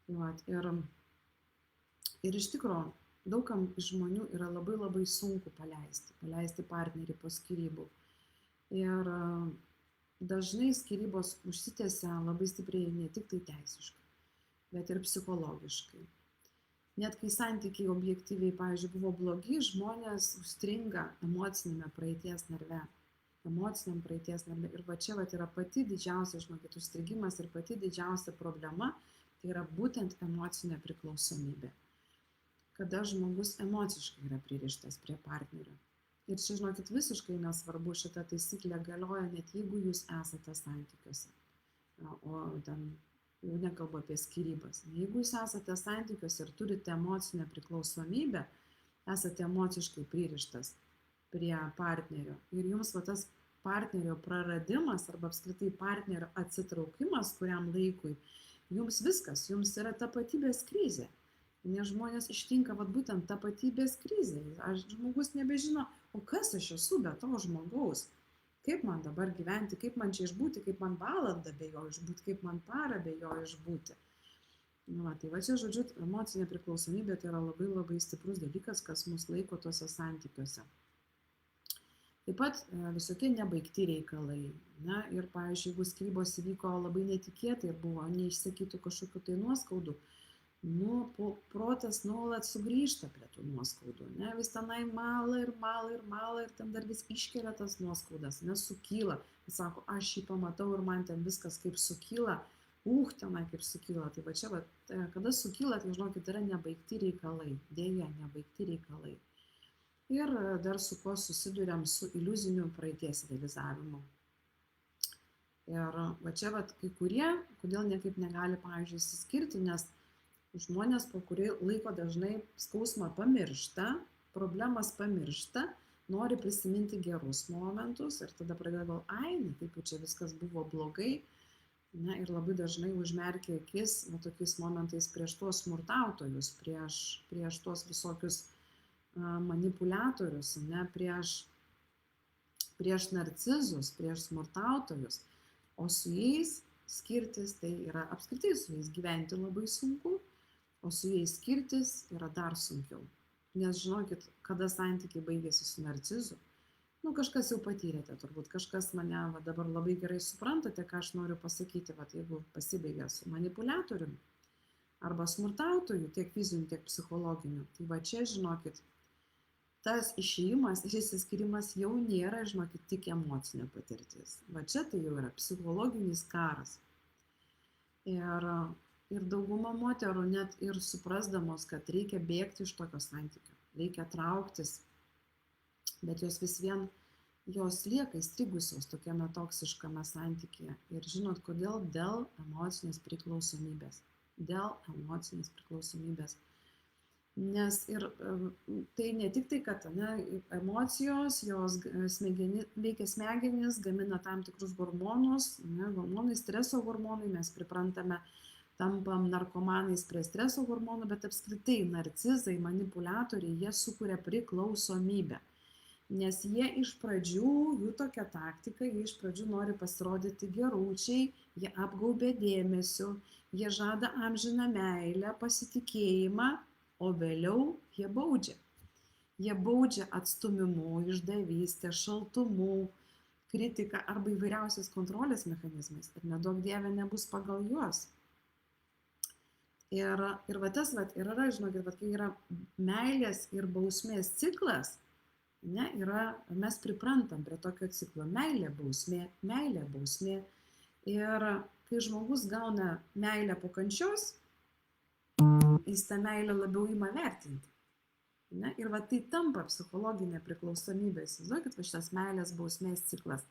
Vat, ir iš tikrųjų daugam iš žmonių yra labai labai sunku paleisti partnerį po skyrybų. Ir dažnai skyrybos užsitęsia labai stipriai ne tik tai teisiškai, bet ir psichologiškai. Net kai santykiai objektyviai, pavyzdžiui, buvo blogi, žmonės užstringa emocinėme praeities narve. Emociniam praeities narve. Ir va čia yra pati didžiausia, žinokit, užstrigimas ir pati didžiausia problema, tai yra būtent emocinė priklausomybė. Kada žmogus emociškai yra pririštas prie partnerio. Ir čia, žinokit, visiškai nesvarbu, šita taisyklė galioja net jeigu jūs esate santykiuose. O ten jau nekalbu apie skyrybas. Jeigu jūs esate santykiuose ir turite emocinę priklausomybę, esate emociškai pririštas prie partnerio ir jums tas partnerio praradimas arba apskritai partnerio atsitraukimas kuriam laikui, jums viskas, jums yra tapatybės krizė. Nes žmonės ištinka būtent tapatybės krizė. Žmogus nebežino, o kas aš esu be to žmogaus. Kaip man dabar gyventi, kaip man čia išbūti, kaip man valandą be jo išbūti, kaip man parą be jo išbūti. Tai va čia, žodžiu, emocinė priklausomybė tai yra labai labai stiprus dalykas, kas mus laiko tuose santykiuose. Taip pat visokie nebaigti reikalai. Ir, pavyzdžiui, jeigu skyrybos įvyko labai netikėtai ir buvo neišsakytų kažkokių tai nuoskaudų, protas nuolat sugrįžta prie tų nuoskaudų, vis tenai mala ir ten dar vis iškelia tas nuoskaudas, sukyla, sako, aš jį pamatau ir man ten viskas kaip sukyla, tenai kaip sukyla, tai va čia, kada sukyla, tai žinokit, yra nebaigti reikalai, dėja, nebaigti reikalai. Ir dar su kuo susiduriam su iliuziniu praeities realizavimu. Ir va čia, kai kurie, kodėl niekaip negali, pavyzdžiui, išsiskirti, nes žmonės po kurį laiko dažnai skausmą pamiršta, problemas pamiršta, nori prisiminti gerus momentus ir tada pradeda galvoti, taip čia viskas buvo blogai. Ir labai dažnai užmerkia akis tokiais momentais prieš tuos smurtautojus, prieš tuos visokius manipuliatorius, prieš narcizus, prieš smurtautojus. O su jais skirtis, tai yra apskritai su jais gyventi labai sunku. O su jais skirtis yra dar sunkiau. Nes žinokit, kada santykiai baigėsi su narcizu, kažkas jau patyrėte turbūt, kažkas mane dabar labai gerai suprantate, ką aš noriu pasakyti, jeigu pasibaigė su manipuliatoriumi arba smurtautoju, tiek fiziniu, tiek psichologiniu. Tai va čia, žinokit, tas išėjimas ir išsiskyrimas jau nėra, žinokit, tik emocinė patirtis. Va čia tai jau yra psichologinis karas. Ir dauguma moterų net ir suprasdamos, kad reikia bėgti iš tokio santykio, reikia trauktis, bet jos vis vien, jos lieka įstrigusios tokiame toksiškame santykyje. Ir žinot, kodėl? Dėl emocinės priklausomybės. Nes ir tai ne tik tai, kad emocijos, jos veikia smegenis, gamina tam tikrus hormonus, hormonai, streso hormonai, mes priprantame, tampam narkomanais prie streso hormonų, bet apskritai narcizai, manipuliatoriai, jie sukuria priklausomybę. Nes jie iš pradžių, jų tokia taktika, jie iš pradžių nori pasirodyti geručiai, jie apgaubia dėmesiu, jie žada amžiną meilę, pasitikėjimą, o vėliau jie baudžia. Jie baudžia atstumimu, išdavystė, šaltumu, kritika arba įvairiausiais kontrolės mechanizmais. Ir nedaug dievė nebus pagal juos. Ir yra, žinokit, kai yra meilės ir bausmės ciklas, mes priprantam prie tokio ciklo. Meilė, bausmė. Ir kai žmogus gauna meilę po kančios, jis tą meilę labiau ima vertinti. Ir tai tampa psichologinė priklausomybė. Įsivaizduokit, šitas meilės bausmės ciklas.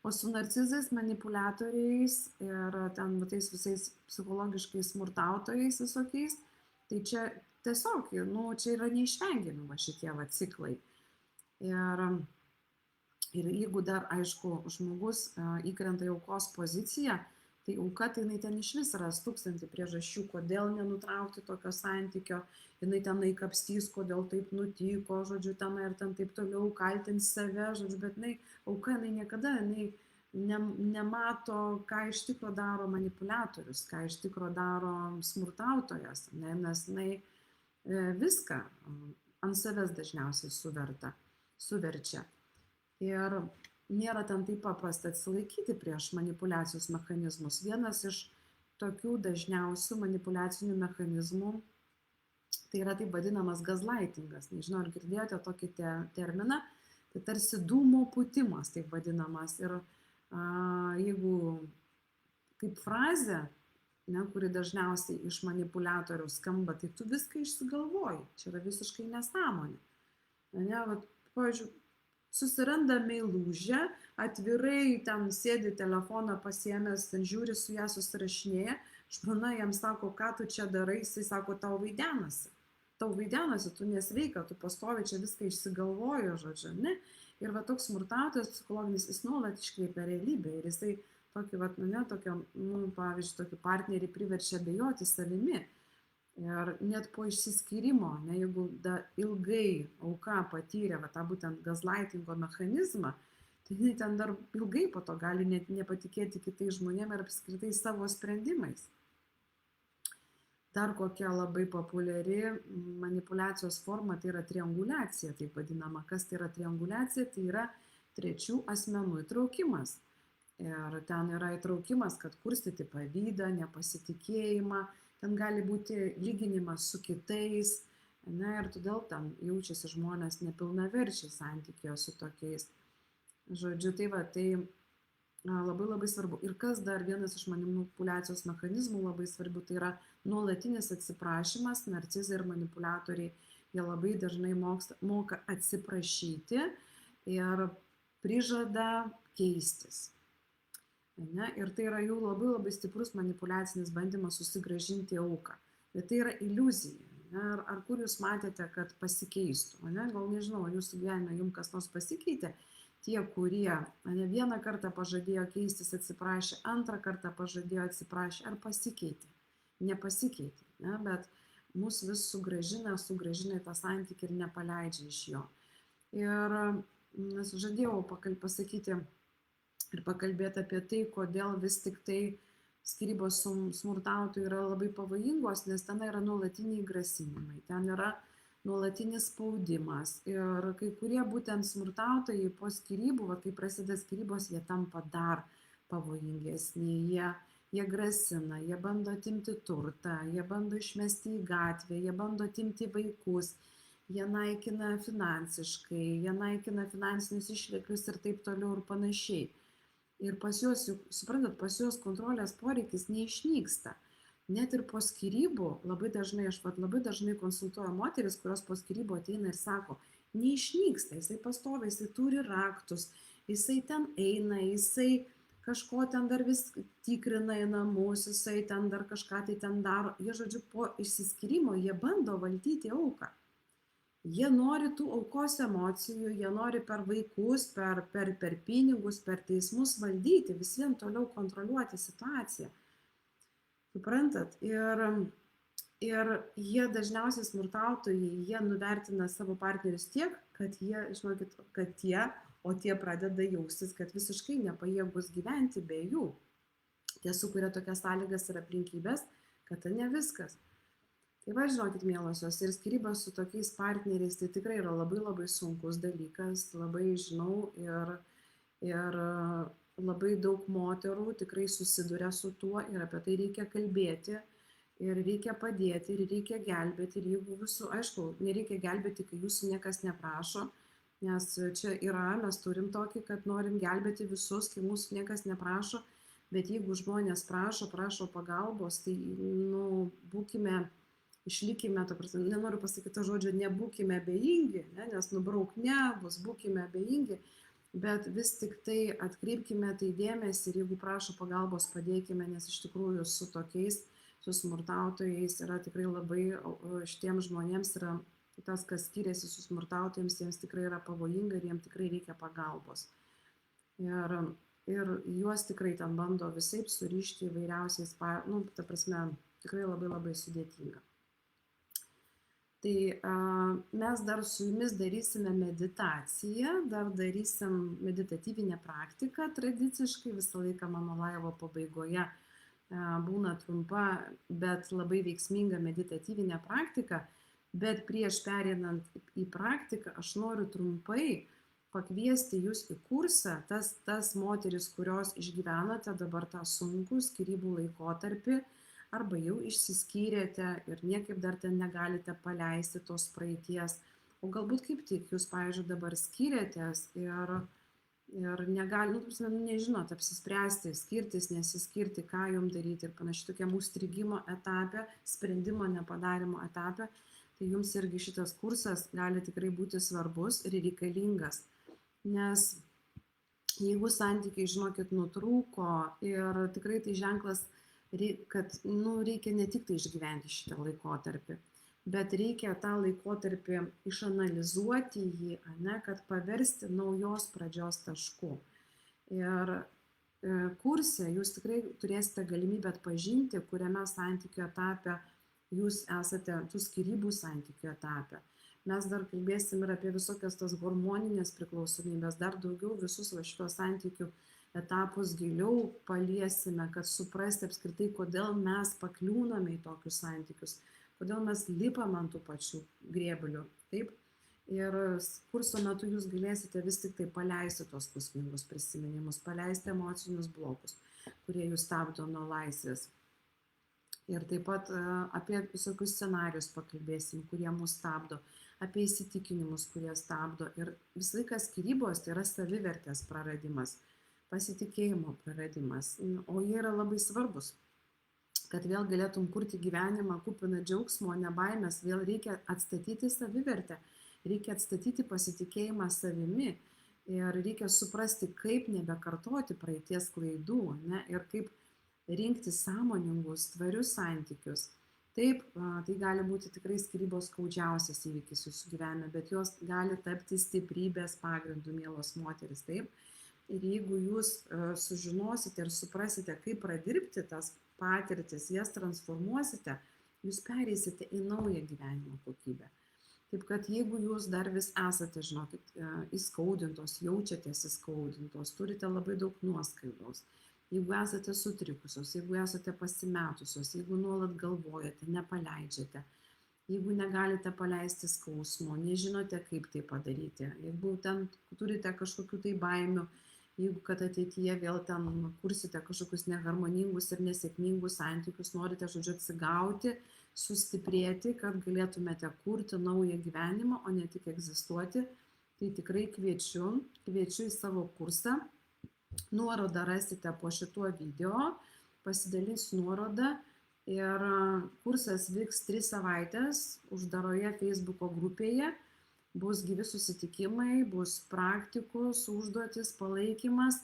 O su narcizais, manipuliatoriais ir ten tais visais psichologiškais smurtautojais visokiais, tai čia tiesiog, čia yra neišvengiami šitie ciklai. Ir jeigu dar, aišku, žmogus įkrenta į aukos poziciją, Tai auka, tai jinai ten iš vis ras tūkstantį priežasčių, kodėl nenutraukti tokio santykio, jinai tenai kapstys, kodėl taip nutiko, žodžiu, tenai ir ten taip toliau kaltins save, žodžiu, bet jinai, auka, jinai niekada, jinai nemato, ką iš tikro daro manipuliatorius, ką iš tikro daro smurtautojas, ne, nes jinai viską ant savęs dažniausiai suverčia. Ir nėra ten taip paprasta atsilaikyti prieš manipuliacijos mechanizmus. Vienas iš tokių dažniausių manipuliacinių mechanizmų tai yra taip vadinamas gaslightingas. Nežinau, ar girdėjote tokį terminą, tai tarsi dūmo pūtimas taip vadinamas. Ir jeigu kaip frazė, ne, kuri dažniausiai iš manipuliatorių skamba, tai tu viską išsigalvoji, čia yra visiškai nesąmonė. Ne, vat, pavyzdžiui, susiranda meilužę, atvirai ten sėdi telefoną pasiėmęs, ten žiūri su ją susirašinėja, žmona jam sako, ką tu čia darai, jisai sako, tau vaidenasi, tu nesveika, tu pastovi čia viską išsigalvoji, žodžiu, ne? Ir va toks smurtautojas psichologinis, jis nuolat iškreipia realybę ir jisai tokį, va, ne, tokio, pavyzdžiui, tokį partnerį priverčia abejoti savimi. Ir net po išsiskyrimo, ne, jeigu ilgai auka patyrė va, tą būtent gaslightingo mechanizmą, tai jinai ten dar ilgai po to gali net nepatikėti kitais žmonėmis ir apskritai savo sprendimais. Dar kokia labai populiari manipuliacijos forma, tai yra trianguliacija, taip vadinama. Kas tai yra trianguliacija? Tai yra trečių asmenų įtraukimas. Ir ten yra įtraukimas, kad kurstyti pavydą, nepasitikėjimą, ten gali būti lyginimas su kitais, ne, ir todėl ten jaučiasi žmonės nepilnaverčiai santykyje su tokiais. Žodžiu, tai va, tai labai labai svarbu. Ir kas dar vienas iš manipuliacijos mechanizmų labai svarbu, tai yra nuolatinis atsiprašymas. Narcizai ir manipuliatoriai, jie labai dažnai moka atsiprašyti ir prižada keistis. Ne? Ir tai yra jų labai labai stiprus manipuliacinis bandymas susigrąžinti auką. Bet tai yra iliuzija. Ne? Ar kur jūs matėte, kad pasikeistų? Ne? Gal nežinau, jūsų gyvenime jums kas nors pasikeitė? Tie, kurie vieną kartą pažadėjo keistis, atsiprašė, antrą kartą pažadėjo, atsiprašė, ar pasikeitė? Nepasikeitė, ne? Bet mus vis sugrąžina į tą santykį ir nepaleidžia iš jo. Ir aš žadėjau pasakyti ir pakalbėti apie tai, kodėl vis tik tai skyrybos su smurtautoju yra labai pavojingos, nes ten yra nuolatiniai grasinimai, ten yra nuolatinis spaudimas ir kai kurie būtent smurtautojai po skyrybų, kai prasideda skyrybos, jie tampa dar pavojingesni, jie grasina, jie bando atimti turtą, jie bando išmesti į gatvę, jie bando atimti vaikus, jie naikina finansiškai, jie naikina finansinius išteklius ir taip toliau ir panašiai. Ir pas juos, suprantat, pas juos kontrolės poreikis neišnyksta. Net ir po skyrybų, labai dažnai konsultuoju moteris, kurios po skyrybų ateina ir sako, neišnyksta, jisai pastoviai, jisai turi raktus, jisai ten eina, jisai kažko ten dar vis tikrina į namus, jisai ten dar kažką tai ten daro. Jie, žodžiu, po išsiskyrimo, jie bando valdyti auką. Jie nori tų aukos emocijų, jie nori per vaikus, per pinigus, per teismus valdyti, visiems toliau kontroliuoti situaciją. Suprantat? Ir jie dažniausiai smurtautojai, jie nuvertina savo partnerius tiek, kad jie, žinokit, tie pradeda jaustis, kad visiškai nepajėgus gyventi be jų. Tie sukuria tokias sąlygas ir aplinkybės, kad tai ne viskas. Tai va, žinokit, mielosios, ir skyrybos su tokiais partneriais tai tikrai yra labai labai sunkus dalykas, labai žinau ir labai daug moterų tikrai susiduria su tuo ir apie tai reikia kalbėti ir reikia padėti ir reikia gelbėti ir jeigu visų, aišku, nereikia gelbėti, kai jūsų niekas neprašo, nes čia yra, mes turim tokį, kad norim gelbėti visus, kai mūsų niekas neprašo, bet jeigu žmonės prašo pagalbos, tai, išlikime, nenoriu pasakyti to žodžio, nebūkime abejingi, ne, nes nubrauk nebus, būkime abejingi, bet vis tik tai atkreipkime tai dėmesį ir jeigu prašo pagalbos, padėkime, nes iš tikrųjų su tokiais, su smurtautojais yra tikrai labai, šitiems žmonėms yra tas, kas skiriasi su smurtautojams, jiems tikrai yra pavojinga ir jiems tikrai reikia pagalbos. Ir ir juos tikrai ten bando visaip surišti įvairiausiais, ta prasme, tikrai labai labai sudėtinga. Tai mes dar su jumis darysime meditaciją, dar darysim meditatyvinę praktiką. Tradiciškai visą laiką mano laivo pabaigoje būna trumpa, bet labai veiksminga meditatyvinė praktika. Bet prieš pereinant į praktiką, aš noriu trumpai pakviesti jūs į kursą, tas moteris, kurios išgyvenate dabar tą sunkų skyrybų laikotarpį, arba jau išsiskyrėte ir niekaip dar ten negalite paleisti tos praeities, o galbūt kaip tik jūs, pavyzdžiui, dabar skyrėtės ir nežinot apsispręsti, skirtis, nesiskirti, ką jums daryti ir panašiai tokiam užstrigimo etape, sprendimo nepadarimo etape, tai jums irgi šitas kursas gali tikrai būti svarbus ir reikalingas. Nes jeigu santykiai, žinokit, nutrūko ir tikrai tai ženklas, kad reikia ne tik tai išgyventi šitą laikotarpį, bet reikia tą laikotarpį išanalizuoti jį, kad paversti naujos pradžios tašku. Ir kurse jūs tikrai turėsite galimybę atpažinti, kuriame santykių etape jūs esate, tų skyrybų santykių etape. Mes dar kalbėsim ir apie visokias tas hormoninės priklausomybės, dar daugiau visus šitos santykių etapus giliau paliesime, kad suprasti apskritai, kodėl mes pakliūname į tokius santykius, kodėl mes lipam ant tų pačių grėblių. Taip? Ir kurso metu jūs galėsite vis tik tai paleisti tos skausmingus prisiminimus, paleisti emocinius blokus, kurie jūs stabdo nuo laisvės. Ir taip pat apie visokius scenarius pakalbėsim, kurie mus stabdo, apie įsitikinimus, kurie stabdo. Ir visą laiką skyrybos tai yra savivertės praradimas, pasitikėjimo praradimas, o jie yra labai svarbus. Kad vėl galėtum kurti gyvenimą kupiną džiaugsmo, ne baimės, vėl reikia atstatyti savivertę, reikia atstatyti pasitikėjimą savimi ir reikia suprasti, kaip nebekartoti praeities klaidų, ir kaip rinkti sąmoningus, tvarius santykius. Taip, tai gali būti tikrai skyrybos skaudžiausias įvykis jūsų gyvenime, bet jos gali tapti stiprybės pagrindu, mielos moteris, taip. Ir jeigu jūs sužinosite ir suprasite, kaip pradirbti tas patirtis, jas transformuosite, jūs pereisite į naują gyvenimo kokybę. Taip kad jeigu jūs dar vis esate, žinokit, įskaudintos, jaučiatės įskaudintos, turite labai daug nuoskaidos, jeigu esate sutrikusios, jeigu esate pasimetusios, jeigu nuolat galvojate, nepaleidžiate, jeigu negalite paleisti skausmo, nežinote, kaip tai padaryti, jeigu ten turite kažkokių tai baimių, jeigu kad ateityje vėl ten kursite kažkokius neharmoningus ir nesėkmingus santykius, norite, žodžiu, atsigauti, sustiprėti, kad galėtumėte kurti naują gyvenimą, o ne tik egzistuoti, tai tikrai kviečiu į savo kursą. Nuorodą rasite po šituo video, pasidalinsiu nuorodą ir kursas vyks 3 savaitės uždaroje Facebooko grupėje, bus gyvi susitikimai, bus praktikos, užduotis, palaikymas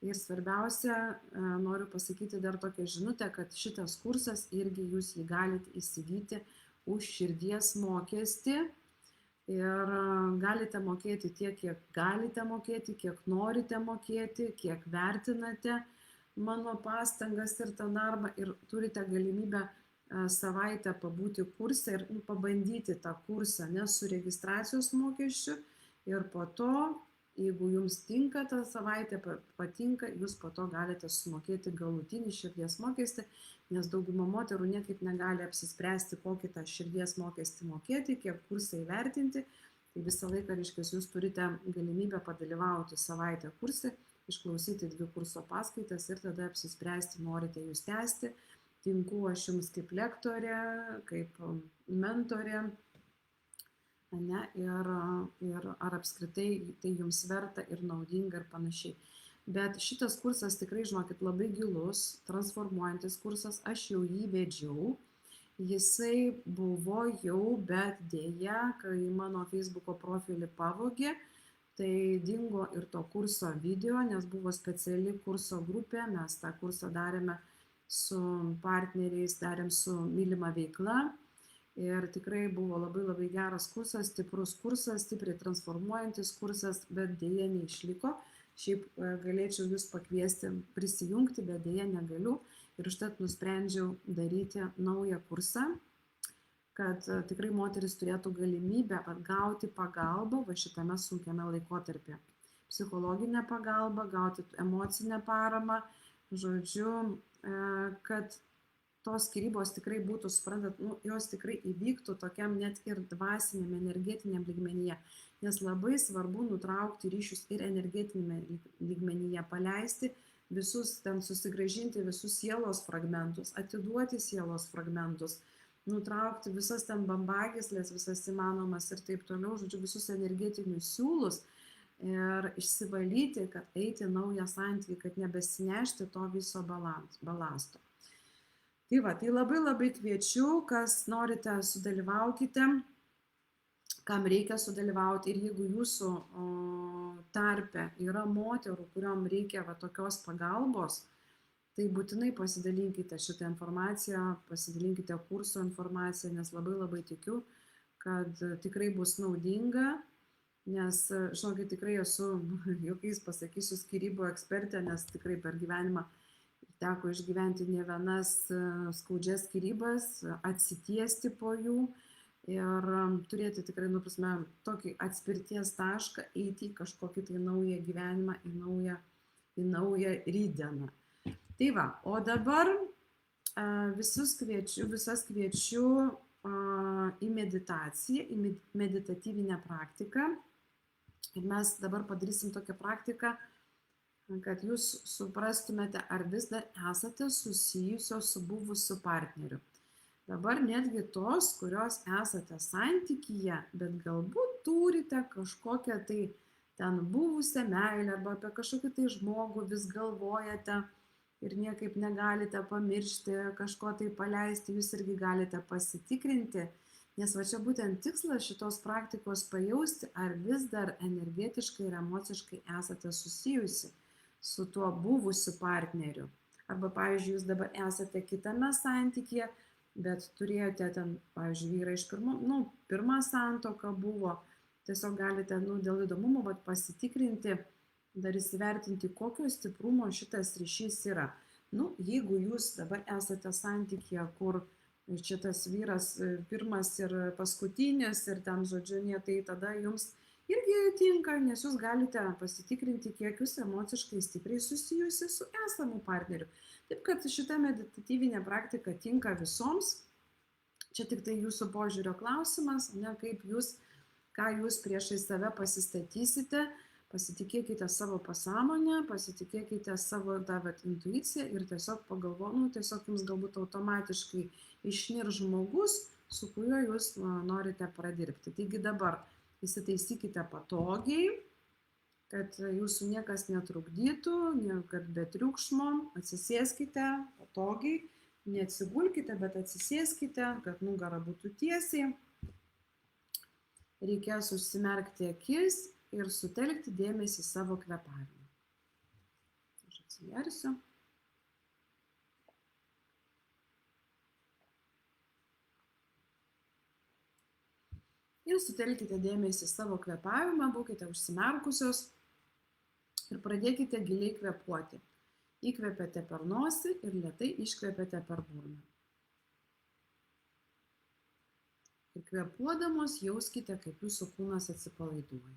ir svarbiausia, noriu pasakyti dar tokią žinutę, kad šitas kursas irgi jūs jį galite įsigyti už širdies mokestį. Ir galite mokėti tiek, kiek galite mokėti, kiek norite mokėti, kiek vertinate mano pastangas ir tą darbą ir turite galimybę savaitę pabūti kurse ir pabandyti tą kursą, su registracijos mokesčiu ir po to, jeigu jums tinka tą savaitę, patinka, jūs po to galite sumokėti galutinį širdies mokestį, nes dauguma moterų niekaip negali apsispręsti, kokį tą širdies mokestį mokėti, kiek kursą įvertinti. Tai visą laiką, reiškia, jūs turite galimybę padalyvauti savaitę kurse, išklausyti 2 kurso paskaitas ir tada apsispręsti, norite jūs tęsti. Tinku aš jums kaip lektorė, kaip mentorė, ir ar apskritai tai jums verta ir naudinga ir panašiai. Bet šitas kursas tikrai, žinokit, labai gilus, transformuojantis kursas, aš jau jį vedžiau, jisai buvo jau, bet dėja, kai mano Facebooko profilį pavogė, tai dingo ir to kurso video, nes buvo speciali kurso grupė, mes tą kursą darėme su partneriais, darėm su Mylima veikla. Ir tikrai buvo labai geras kursas, stiprus kursas, stipriai transformuojantis kursas, bet dėja neišliko, Šiaip galėčiau jūs pakviesti prisijungti, bet dėja negaliu. Ir užtat nusprendžiau daryti naują kursą, kad tikrai moteris turėtų galimybę gauti pagalbą va šitame sunkiame laikotarpyje. Psichologinę pagalbą, gauti emocinę paramą, žodžiu, kad tos skyrybos tikrai būtų, suprantat, jos tikrai įvyktų tokiam net ir dvasiniam, energetiniam lygmenyje, nes labai svarbu nutraukti ryšius ir energetinėme lygmenyje, paleisti visus ten, susigrąžinti visus sielos fragmentus, atiduoti sielos fragmentus, nutraukti visas ten bambagyslės, visas įmanomas ir taip toliau, žodžiu, visus energetinius siūlus ir išsivalyti, kad eiti naują santykį, kad nebesinešti to viso balasto. Tai va, tai labai kviečiu, kas norite, sudalyvaukite, kam reikia sudalyvauti, ir jeigu jūsų tarpe yra moterų, kuriuom reikia va tokios pagalbos, tai būtinai pasidalinkite šitą informaciją, pasidalinkite kurso informaciją, nes labai tikiu, kad tikrai bus naudinga, nes, žinokit, tikrai esu, jokiais pasakysiu, skyrybų ekspertė, nes tikrai per gyvenimą teko išgyventi ne vienas skaudžias skyrybas, atsitiesti po jų ir turėti tikrai, prasme, tokį atspirties tašką, eiti į kažkokį tai naują gyvenimą, į naują rytdieną. Tai va, o dabar visas kviečiu į meditaciją, į meditatyvinę praktiką. Ir mes dabar padarysim tokią praktiką, kad jūs suprastumėte, ar vis dar esate susijusios su buvusiu partneriu. Dabar netgi tos, kurios esate santykyje, bet galbūt turite kažkokią tai ten buvusią meilę arba apie kažkokį tai žmogų vis galvojate ir niekaip negalite pamiršti, kažko tai paleisti, jūs irgi galite pasitikrinti, nes va čia būtent tikslas šitos praktikos pajausti, ar vis dar energetiškai ir emociškai esate susijusi su tuo buvusiu partneriu. Arba, pavyzdžiui, jūs dabar esate kitame santykyje, bet turėjote ten, pavyzdžiui, vyrą iš pirma santuoka buvo, tiesiog galite, dėl įdomumo pasitikrinti, dar įsivertinti, kokio stiprumo šitas ryšys yra. Jeigu jūs dabar esate santykyje, kur šitas vyras pirmas ir paskutinis ir ten, žodžiu, tai tada jums irgi tinka, nes jūs galite pasitikrinti, kiek jūs emociškai stipriai susijusi su esamu partneriu. Taip kad šita meditatyvinė praktika tinka visoms. Čia tik tai jūsų požiūrio klausimas, ką jūs priešai save pasistatysite, pasitikėkite savo pasąmonę, pasitikėkite savo intuiciją ir tiesiog tiesiog jums galbūt automatiškai išnirs žmogus, su kuriuo jūs norite pradirbti. Taigi dabar įsitaisykite patogiai, kad jūsų niekas netrukdytų, kad be triukšmo, atsisėskite patogiai, neatsigulkite, bet atsisėskite, kad nugara būtų tiesiai. Reikės užsimerkti akis ir sutelkti dėmesį į savo kvėpavimą. Aš atsiversiu. Ir sutelkite dėmesį į savo kvėpavimą, būkite užsimerkusios ir pradėkite giliai kvėpuoti. Įkvepiate per nosį ir lėtai iškvepiate per burną. Ir kvėpuodamos jauskite, kaip jūsų kūnas atsipalaiduoja.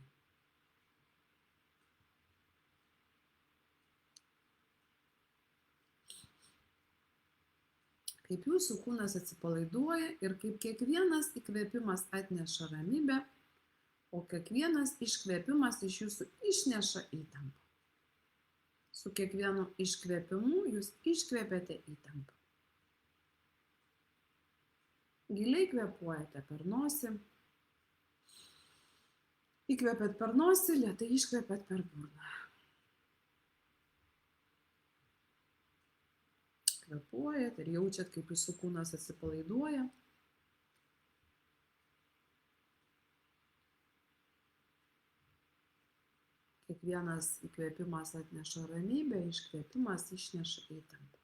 Kaip jūsų kūnas atsipalaiduoja ir kaip kiekvienas įkvėpimas atneša ramybę, o kiekvienas iškvėpimas iš jūsų išneša įtampą. Su kiekvienu iškvėpimu jūs iškvėpiate įtampą. Giliai kvėpuojate per nosį. Įkvėpėt per nosį, lėtai iškvėpėt per burną. Kvėpuojat ir jaučiat, kaip jūsų kūnas atsipalaiduoja. Kiekvienas įkvėpimas atneša ramybę, iškvėpimas išneša įtampą.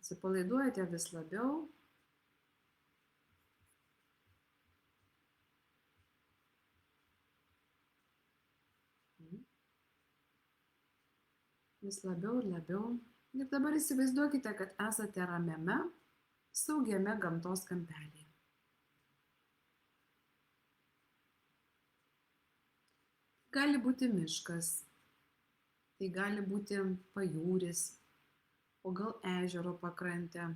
Atsipalaiduojate vis labiau. vis labiau ir labiau. Ir dabar įsivaizduokite, kad esate ramiame, saugiame gamtos kampelyje. Gali būti miškas, tai gali būti pajūris, o gal ežero pakrantė.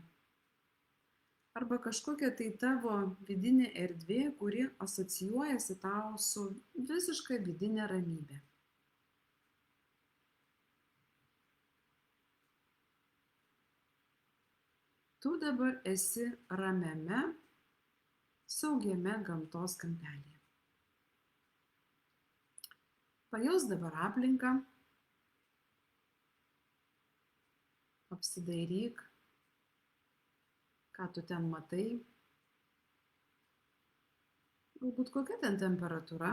Arba kažkokia tai tavo vidinė erdvė, kuri asocijuojasi tau su visiška vidinė ramybė. Tu dabar esi ramiame, saugiame gamtos kampelyje. Pajaus dabar aplinką, apsidairyk, ką tu ten matai, galbūt kokia ten temperatūra,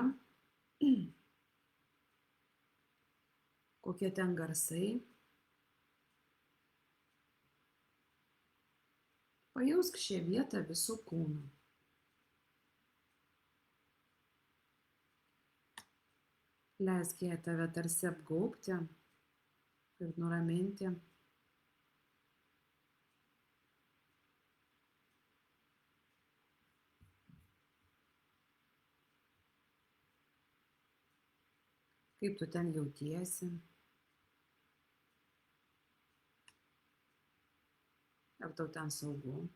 kokie ten garsai. Pajausk šią vietą visų kūnų. Leisk ją tave tarsi apgaubti ir nuraminti. Kaip tu ten jautiesi? Ar tau ten saugu?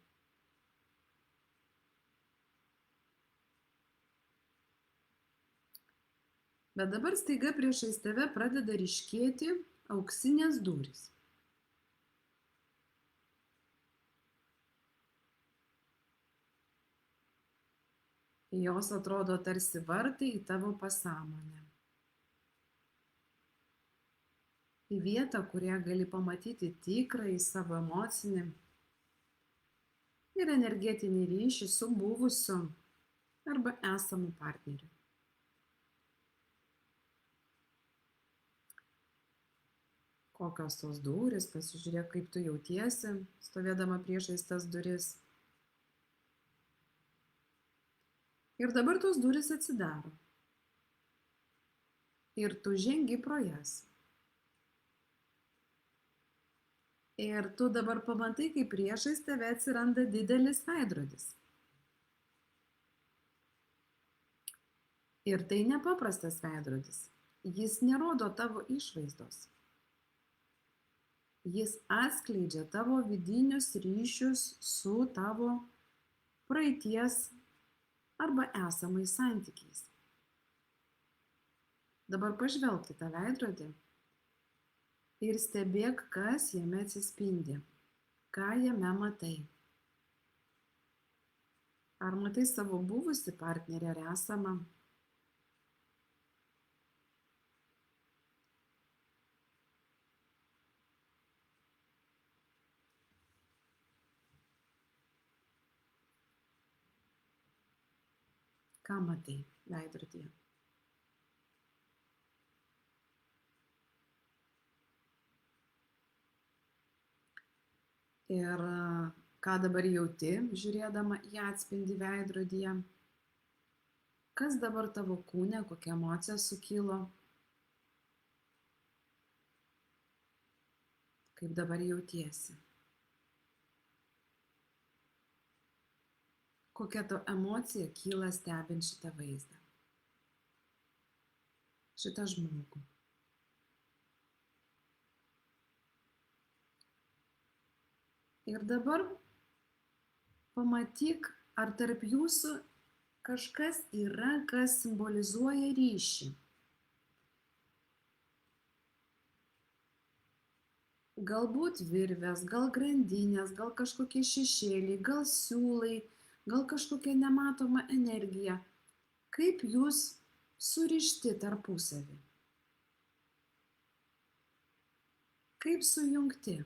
Bet dabar staiga priešais tave pradeda ryškėti auksinės durys. Jos atrodo tarsi vartai į tavo pasąmonę. Į vietą, kurioje gali pamatyti tikrąjį savo emocinį ir energetinį ryšį su buvusiu arba esamu partneriu. Kokios tos durys, pasižiūrėk, kaip tu jautiesi, stovėdama priešais tas duris. Ir dabar tos durys atsidaro. Ir tu žengi pro jas. Ir tu dabar pamatai, kaip priešais tave atsiranda didelis veidrodis. Ir tai nepaprastas veidrodis. Jis nerodo tavo išvaizdos. Jis atskleidžia tavo vidinius ryšius su tavo praeities arba esamais santykiais. Dabar pažvelk į tą veidrodį ir stebėk, kas jame atsispindi, ką jame matai. Ar matai savo buvusį partnerį ar esamą? Ką matai veidrodyje? Ir ką dabar jauti, žiūrėdama į atspindį veidrodyje? Kas dabar tavo kūne, kokia emocija sukilo? Kaip dabar jautiesi? Kokia tau emocija kyla stebint šitą vaizdą? Šitą žmogų. Ir dabar pamatyk, ar tarp jūsų kažkas yra, kas simbolizuoja ryšį. Galbūt virvės, gal grandinės, gal kažkokie šešėliai, gal siūlai, gal kažkokia nematoma energija. Kaip jūs surišti tarpusavį? Kaip sujungti?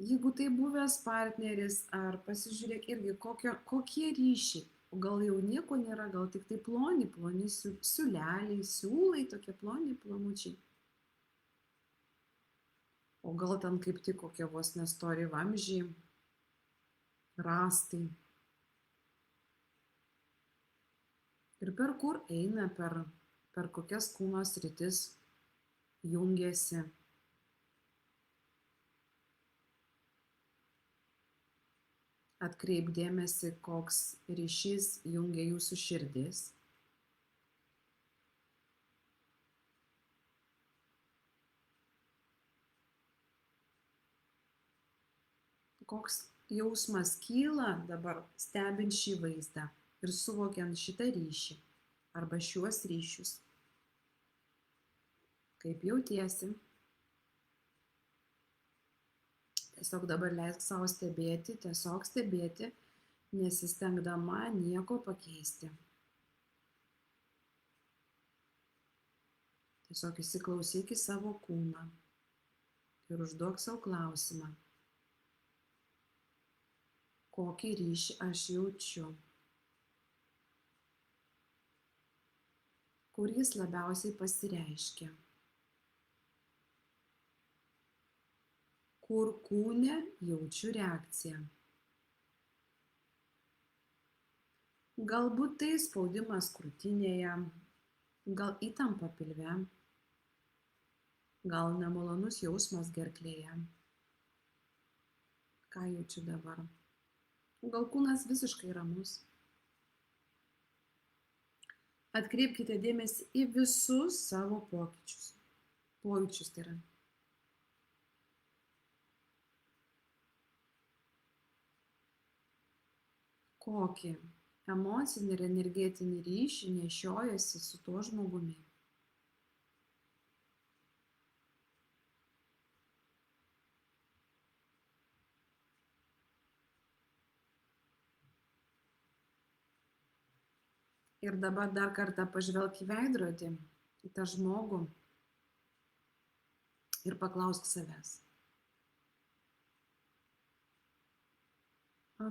Jeigu tai buvęs partneris, ar pasižiūrėk irgi, kokie ryšiai, o gal jau nieko nėra, gal tik tai ploni siūleliai, siūlai, tokie ploni plonučiai. O gal ten kaip tik kokie vos nestori vamzdžiai, rąstai. Ir per kur eina, per per kokias kūno sritis jungiasi. Atkreip dėmesį, koks ryšys jungia jūsų širdis. Koks jausmas kyla dabar stebint šį vaizdą ir suvokiant šitą ryšį arba šiuos ryšius. Kaip jautiesi? Tiesiog dabar leisk savo stebėti, tiesiog stebėti, nesistengdama nieko pakeisti. Tiesiog įsiklausyk į savo kūną ir užduok savo klausimą. Kokį ryšį aš jaučiu? Kur jis labiausiai pasireiškia? Kur kūne jaučiu reakciją? Galbūt tai spaudimas krūtinėje, gal įtampa pilve, gal nemalonus jausmas gerklėje. Ką jaučiu dabar? Gal kūnas visiškai ramus. Atkreipkite dėmesį į visus savo pojūčius tai yra. Kokį emocinį ir energetinį ryšį nešiojasi su tuo žmogumi. Ir dabar dar kartą pažvelk į veidrodį, į tą žmogų ir paklausk savęs.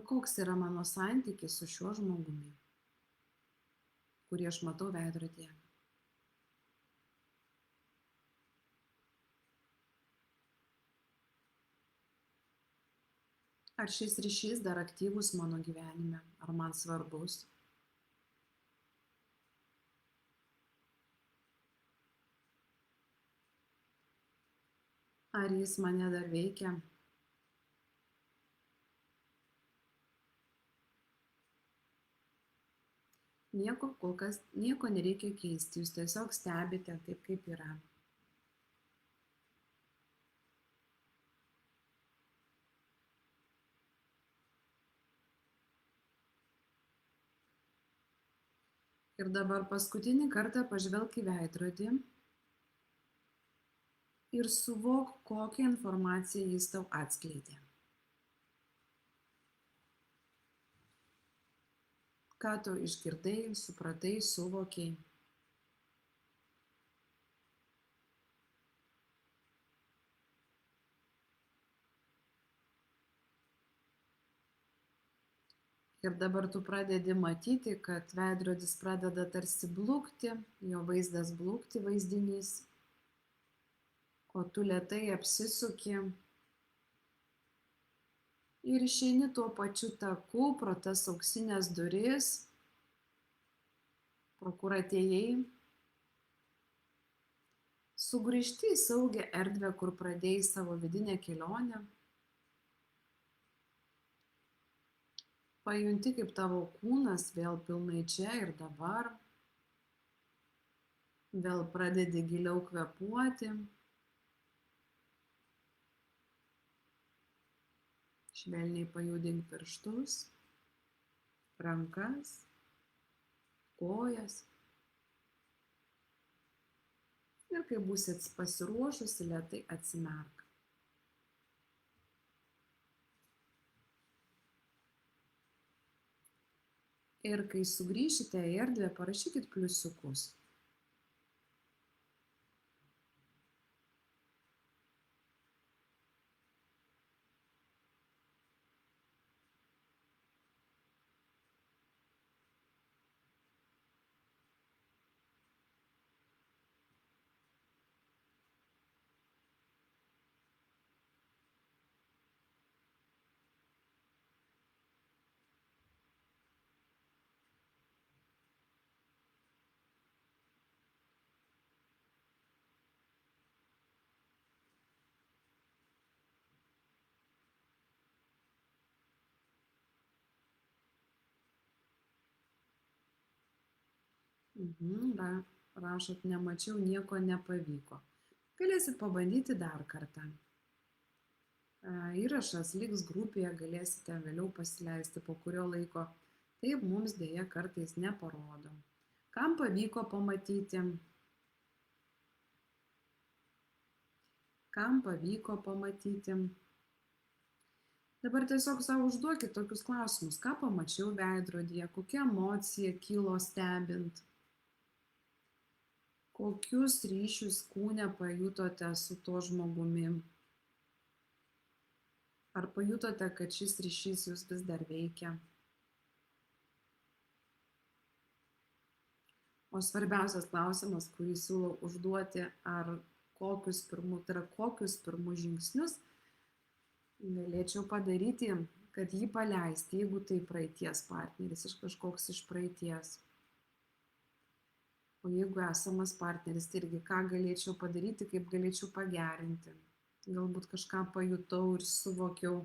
Koks yra mano santykis su šiuo žmogumi, kurį aš matau veidrodyje? Ar šis ryšys dar aktyvus mano gyvenime, ar man svarbus? Ar jis mane dar veikia? Kol kas nieko nereikia keisti, jūs tiesiog stebite taip, kaip yra. Ir dabar paskutinį kartą pažvelk į veidrodį ir suvok, kokią informaciją jis tau atskleidė. Ką tu išgirdai, supratai, suvokei. Ir dabar tu pradedi matyti, kad veidrodis pradeda tarsi blukti, jo vaizdas blukti, vaizdinys, o tu lėtai apsisuki ir išeini tuo pačiu taku pro tas auksinės duris, pro kur atėjai. Sugrįžti į saugią erdvę, kur pradėjai savo vidinę kelionę. Pajunti, kaip tavo kūnas vėl pilnai čia ir dabar. Vėl pradedi giliau kvėpuoti. Švelniai pajudink pirštus, rankas, kojas. Ir kai būsi pasiruošusi, lėtai atsimerk. Ir kai sugrįšite į erdvę, parašykit pliusiukus. Rašot, nemačiau, nieko nepavyko. Galėsit pabandyti dar kartą. Įrašas liks grupėje, galėsite vėliau pasileisti po kurio laiko. Taip mums dėja kartais neparodo. Kam pavyko pamatyti? Kam pavyko pamatyti? Dabar tiesiog savo užduokit tokius klausimus. Ką pamačiau veidrodyje? Kokia emocija kilo stebint? Kokius ryšius kūne pajutote su tuo žmogumi? Ar pajutote, kad šis ryšys jūs vis dar veikia? O svarbiausias klausimas, kurį siūlau užduoti, ar kokius pirmus žingsnius galėčiau padaryti, kad jį paleisti, jeigu tai praeities partneris, kažkoks iš praeities. O jeigu esamas partneris, tai irgi ką galėčiau padaryti, kaip galėčiau pagerinti. Galbūt kažką pajutau ir suvokiau,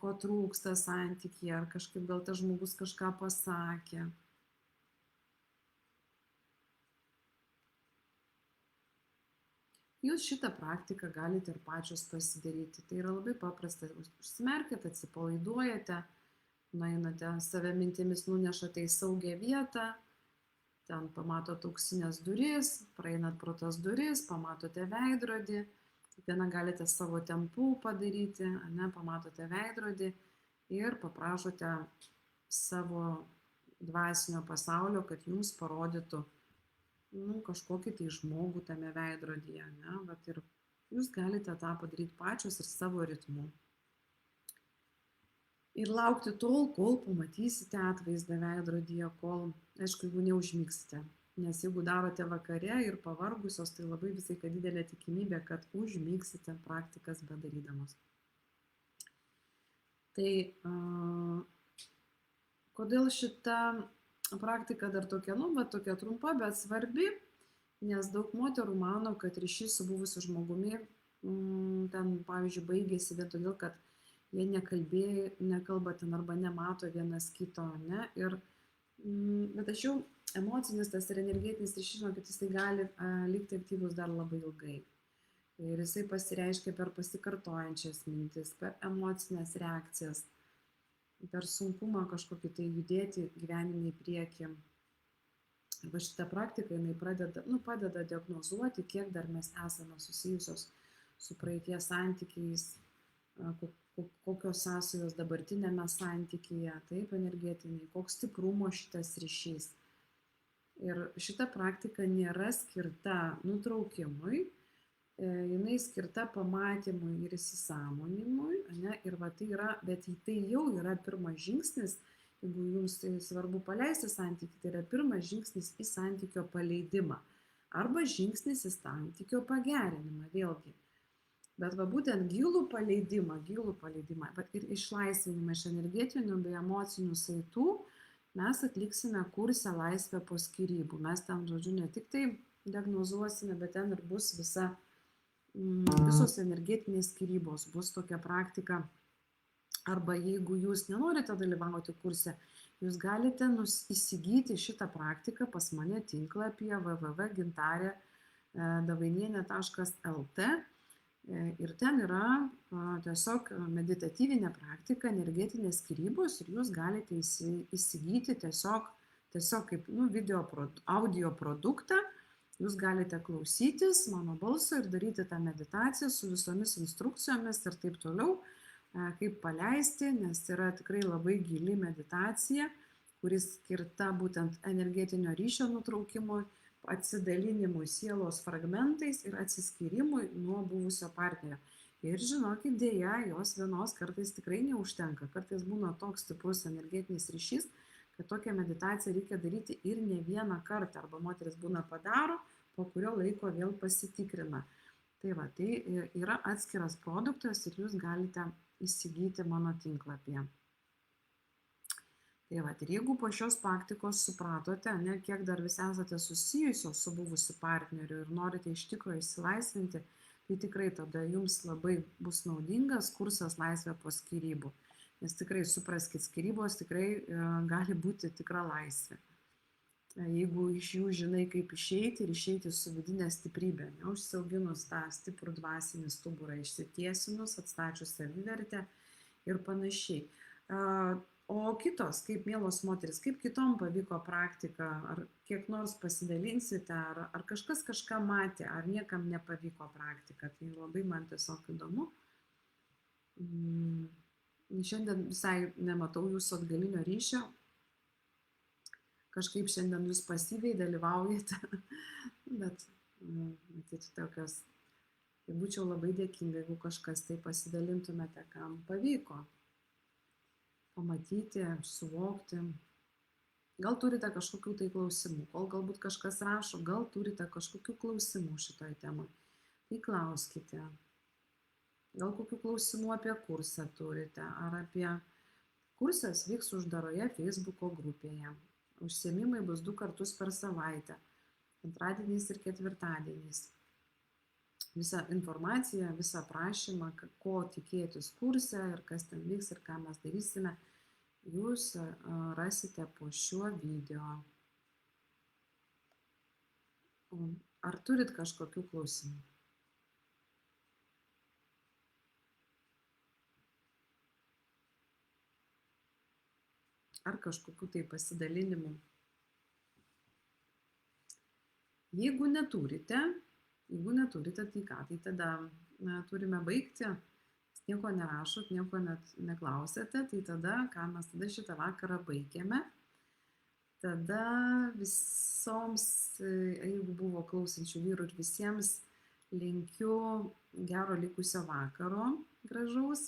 ko trūksta santykyje, ar kažkaip gal tas žmogus kažką pasakė. Jūs šitą praktiką galite ir pačios pasidaryti. Tai yra labai paprasta. Užsimerkite, atsipalaiduojate, nueinate save mintimis, nunešate į saugią vietą, ten pamatote auksinės duris, praeinat pro tas duris, pamatote veidrodį, kiekvieną galite savo tempu padaryti, pamatote veidrodį ir paprašote savo dvasinio pasaulio, kad jums parodytų kažkokį tai žmogų tame veidrodyje. Vat ir jūs galite tą padaryti pačios ir savo ritmu. Ir laukti tol, kol pamatysite atvaizdą veidrodyje, kol, aišku, jeigu neužmigsite. Nes jeigu darote vakare ir pavargusios, tai labai visai didelė tikimybė, kad užmigsite praktikas bedarydamos. Tai kodėl šita praktika dar tokia, tokia trumpa, bet svarbi, nes daug moterų mano, kad ryšys su buvusiu žmogumi ten, pavyzdžiui, baigėsi vien todėl, kad jie nekalba ten arba nemato vienas kito, bet tačiau emocinis tas ir energetinis ryšys, žinokit, jisai gali likti aktyvus dar labai ilgai. Ir jisai pasireiškia per pasikartojančias mintis, per emocinės reakcijas, per sunkumą kažkokį tai judėti gyvenime į priekį. Ir šitą praktiką jinai padeda diagnozuoti, kiek dar mes esame susijusios su praeities santykiais, kokios sąsajos dabartinėme santykyje, taip energetiniai, koks stiprumo šitas ryšys. Ir šita praktika nėra skirta nutraukimui, jinai skirta pamatymui ir įsisąmonimui, ir bet tai jau yra pirmas žingsnis, jeigu jums tai svarbu paleisti santykį, tai yra pirmas žingsnis į santykio paleidimą, arba žingsnis į santykio pagerinimą, vėlgi. Bet būtent gilų paleidimą ir išlaisvinimą iš energetinių bei emocinių saitų mes atliksime kurse Laisvė po skyrybų. Mes ten, žodžiu, ne tik tai diagnozuosime, bet ten ir bus visos energetinės skyrybos, bus tokia praktika. Arba jeigu jūs nenorite dalyvauti kurse, jūs galite įsigyti šitą praktiką pas mane tinklapyje www.gintarė.davainienė.lt ir ten yra tiesiog meditatyvinė praktika, energetinės skyrybos ir jūs galite įsigyti tiesiog kaip audio produktą. Jūs galite klausytis mano balso ir daryti tą meditaciją su visomis instrukcijomis ir taip toliau, kaip paleisti, nes yra tikrai labai gili meditacija, kuris skirta būtent energetinio ryšio nutraukimui, atsidalinimui sielos fragmentais ir atsiskyrimui nuo buvusio partnerio. Ir žinokit, dėja, jos vienos kartais tikrai neužtenka. Kartais būna toks stiprus energetinis ryšys, kad tokią meditaciją reikia daryti ir ne vieną kartą. Arba moteris būna padaro, po kurio laiko vėl pasitikrina. Tai yra atskiras produktas ir jūs galite įsigyti mano tinklapyje. Tai ir jeigu po šios praktikos supratote, kiek dar vis esate susijusios su buvusiu partneriu ir norite iš tikrųjų išsilaisvinti, tai tikrai tada jums labai bus naudingas kursas Laisvė po skyrybų. Nes tikrai supraskit, skyrybos tikrai gali būti tikra laisvė. jeigu iš jų žinai, kaip išeiti ir išeiti su vidinė stiprybė, neužsiauginus tą stiprų dvasinį stuburą, išsitiesinus, atstačius savivertę ir panašiai. O kitos, kaip mielos moteris, kaip kitom pavyko praktika, ar kiek nors pasidalinsite, ar kažkas kažką matė, ar niekam nepavyko praktika, tai labai man tiesiog įdomu. Šiandien visai nematau jūsų atgalinio ryšio, kažkaip šiandien jūs pasyviai dalyvaujate, bet matyt tokios, tai būčiau labai dėkinga, jeigu kažkas tai pasidalintumėte, kam pavyko pamatyti, suvokti. Gal turite kažkokių tai klausimų, kol galbūt kažkas rašo, gal turite kažkokių klausimų šitoj temai, tai klauskite. Gal kokių klausimų apie kursą turite, ar apie kursas vyks uždaroje Facebooko grupėje. Užsiėmimai bus 2 kartus per savaitę, antradieniais ir ketvirtadieniais. Visą informaciją, visą prašymą, ko tikėtis kurse ir kas ten vyks ir ką mes darysime, jūs rasite po šiuo video. Ar turit kažkokių klausimų? Ar kažkokių tai pasidalinimų? Jeigu neturite, tai ką, tai tada turime baigti, nieko nerašot, nieko net neklausėte, tai tada, ką mes tada šitą vakarą baigėme, tada visoms, jeigu buvo klausančių vyrų ir visiems, linkiu gero likusio vakaro, gražaus,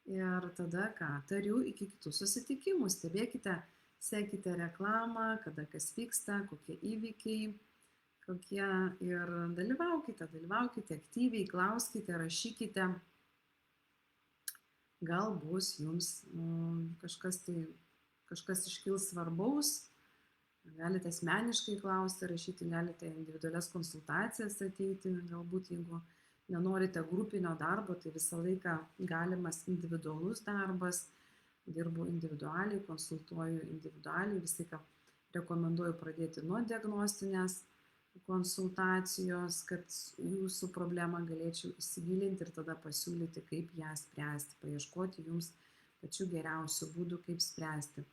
ir tada, ką, tariu iki kitų susitikimų, stebėkite, sekite reklamą, kada kas vyksta, kokie įvykiai, kokie ir dalyvaukite aktyviai, klauskite, rašykite, gal bus jums kažkas iškils svarbaus, galite asmeniškai klausti, rašyti, galite individualias konsultacijas ateiti, galbūt jeigu nenorite grupinio darbo, tai visą laiką galimas individualus darbas, dirbu individualiai, konsultuoju individualiai, visą laiką rekomenduoju pradėti nuo diagnostinės konsultacijos, kad jūsų problemą galėčiau įsigilinti ir tada pasiūlyti, kaip ją spręsti, paieškoti jums pačių geriausių būdų, kaip spręsti.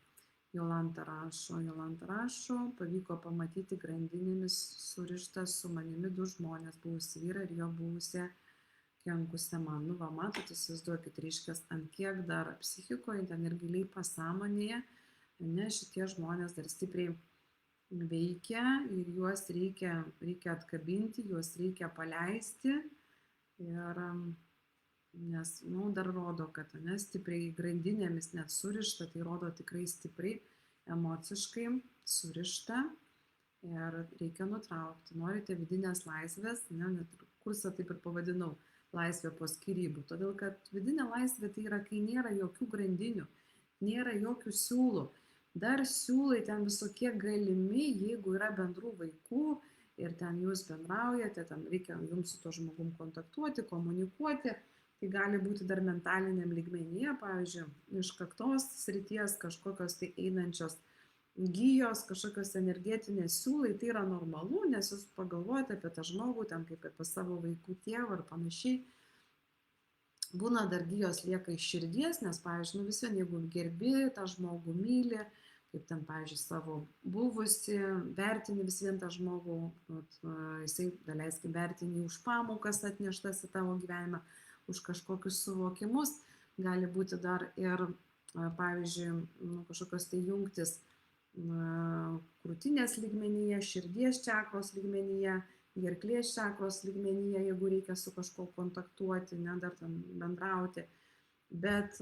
Jolanta rašo, pavyko pamatyti grandinėmis surištas su manimi 2 žmonės, buvusį vyrą ir jo buvusią kenkusią man. Nu, va, matot, įsivaizduokit, reiškias, ant kiek dar psichikoje, ten ir giliai pasąmonėje, ne, šitie žmonės dar stipriai veikia ir juos reikia atkabinti, juos reikia paleisti, ir nes, dar rodo, kad stipriai grandinėmis net surišta, tai rodo tikrai stipriai emociškai surišta ir reikia nutraukti. Norite vidinės laisvės, net kursą taip ir pavadinau, laisvė po skyrybų, todėl kad vidinė laisvė tai yra, kai nėra jokių grandinių, nėra jokių siūlų. Dar siūlai ten visokie galimi, jeigu yra bendrų vaikų ir ten jūs bendraujate, ten reikia jums su to žmogum kontaktuoti, komunikuoti, tai gali būti dar mentaliniam lygmenyje, pavyzdžiui, iš kaktos srities kažkokios tai einančios gijos, kažkokios energetinės siūlai, tai yra normalu, nes jūs pagalvojate apie tą žmogų, ten kaip apie savo vaikų tėvą ar panašiai. Būna dar gijos lieka iš širdies, nes, pavyzdžiui, vis vien, jeigu gerbi tą žmogų, myli, kaip ten, pavyzdžiui, savo buvusi, vertini vis vien tą žmogų, jisai, daleiskim, vertini už pamokas atneštas į tavo gyvenimą, už kažkokius suvokimus, gali būti dar ir, pavyzdžiui, kažkokios tai jungtis krūtinės lygmenyje, širdies čakros lygmenyje, gerklės čakros lygmenyje, jeigu reikia su kažkuo kontaktuoti, dar ten bendrauti. Bet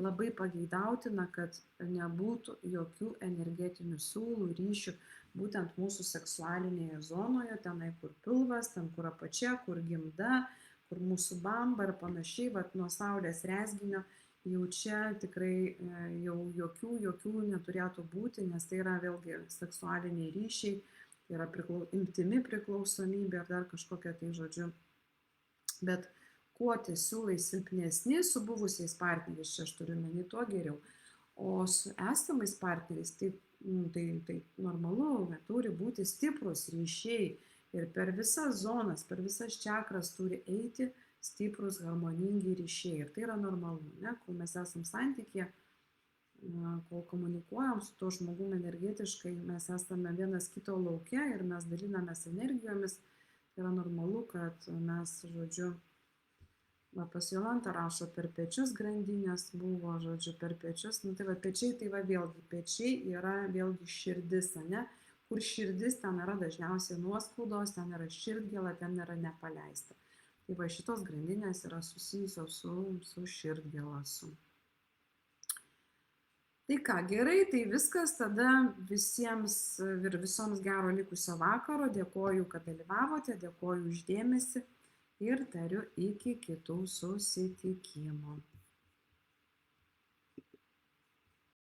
labai pageidautina, kad nebūtų jokių energetinių siūlų, ryšių, būtent mūsų seksualinėje zonoje, tenai kur pilvas, ten kur apačia, kur gimda, kur mūsų bamba ir panašiai, nuo saulės rezginio, jau čia tikrai jau jokių neturėtų būti, nes tai yra vėlgi seksualiniai ryšiai, tai yra intimi priklausomybė ar dar kažkokia tai žodžiu. Bet kuo tie siūlai silpnesni su buvusiais partneriais, čia aš turiu menį, tuo geriau. O su esamais partneriais, tai Tai normalu, kad turi būti stiprus ryšiai ir per visas zonas, per visas čakras turi eiti stiprus harmoningi ryšiai. Ir tai yra normalu, ne? Kol mes esam santykėje, kol komunikuojam su tuo žmogumi energetiškai, mes esame vienas kito lauke ir mes dalinamės energijomis. Tai yra normalu, kad mes, žodžiu, pas Jolantą rašo, per pečius grandinės buvo, žodžiu, per pečius. Tai va, pečiai, tai va vėlgi, pečiai yra vėlgi širdis, ne? Kur širdis, ten yra dažniausiai nuoskaudos, ten yra širdgėla, ten yra nepaleista. Tai va, šitos grandinės yra susijusios su širdgėla. Tai ką, gerai, tai viskas, tada visiems ir visoms gero likusio vakaro, dėkoju, kad dalyvavote, dėkoju už dėmesį. Ir tariu iki kitų susitikimų.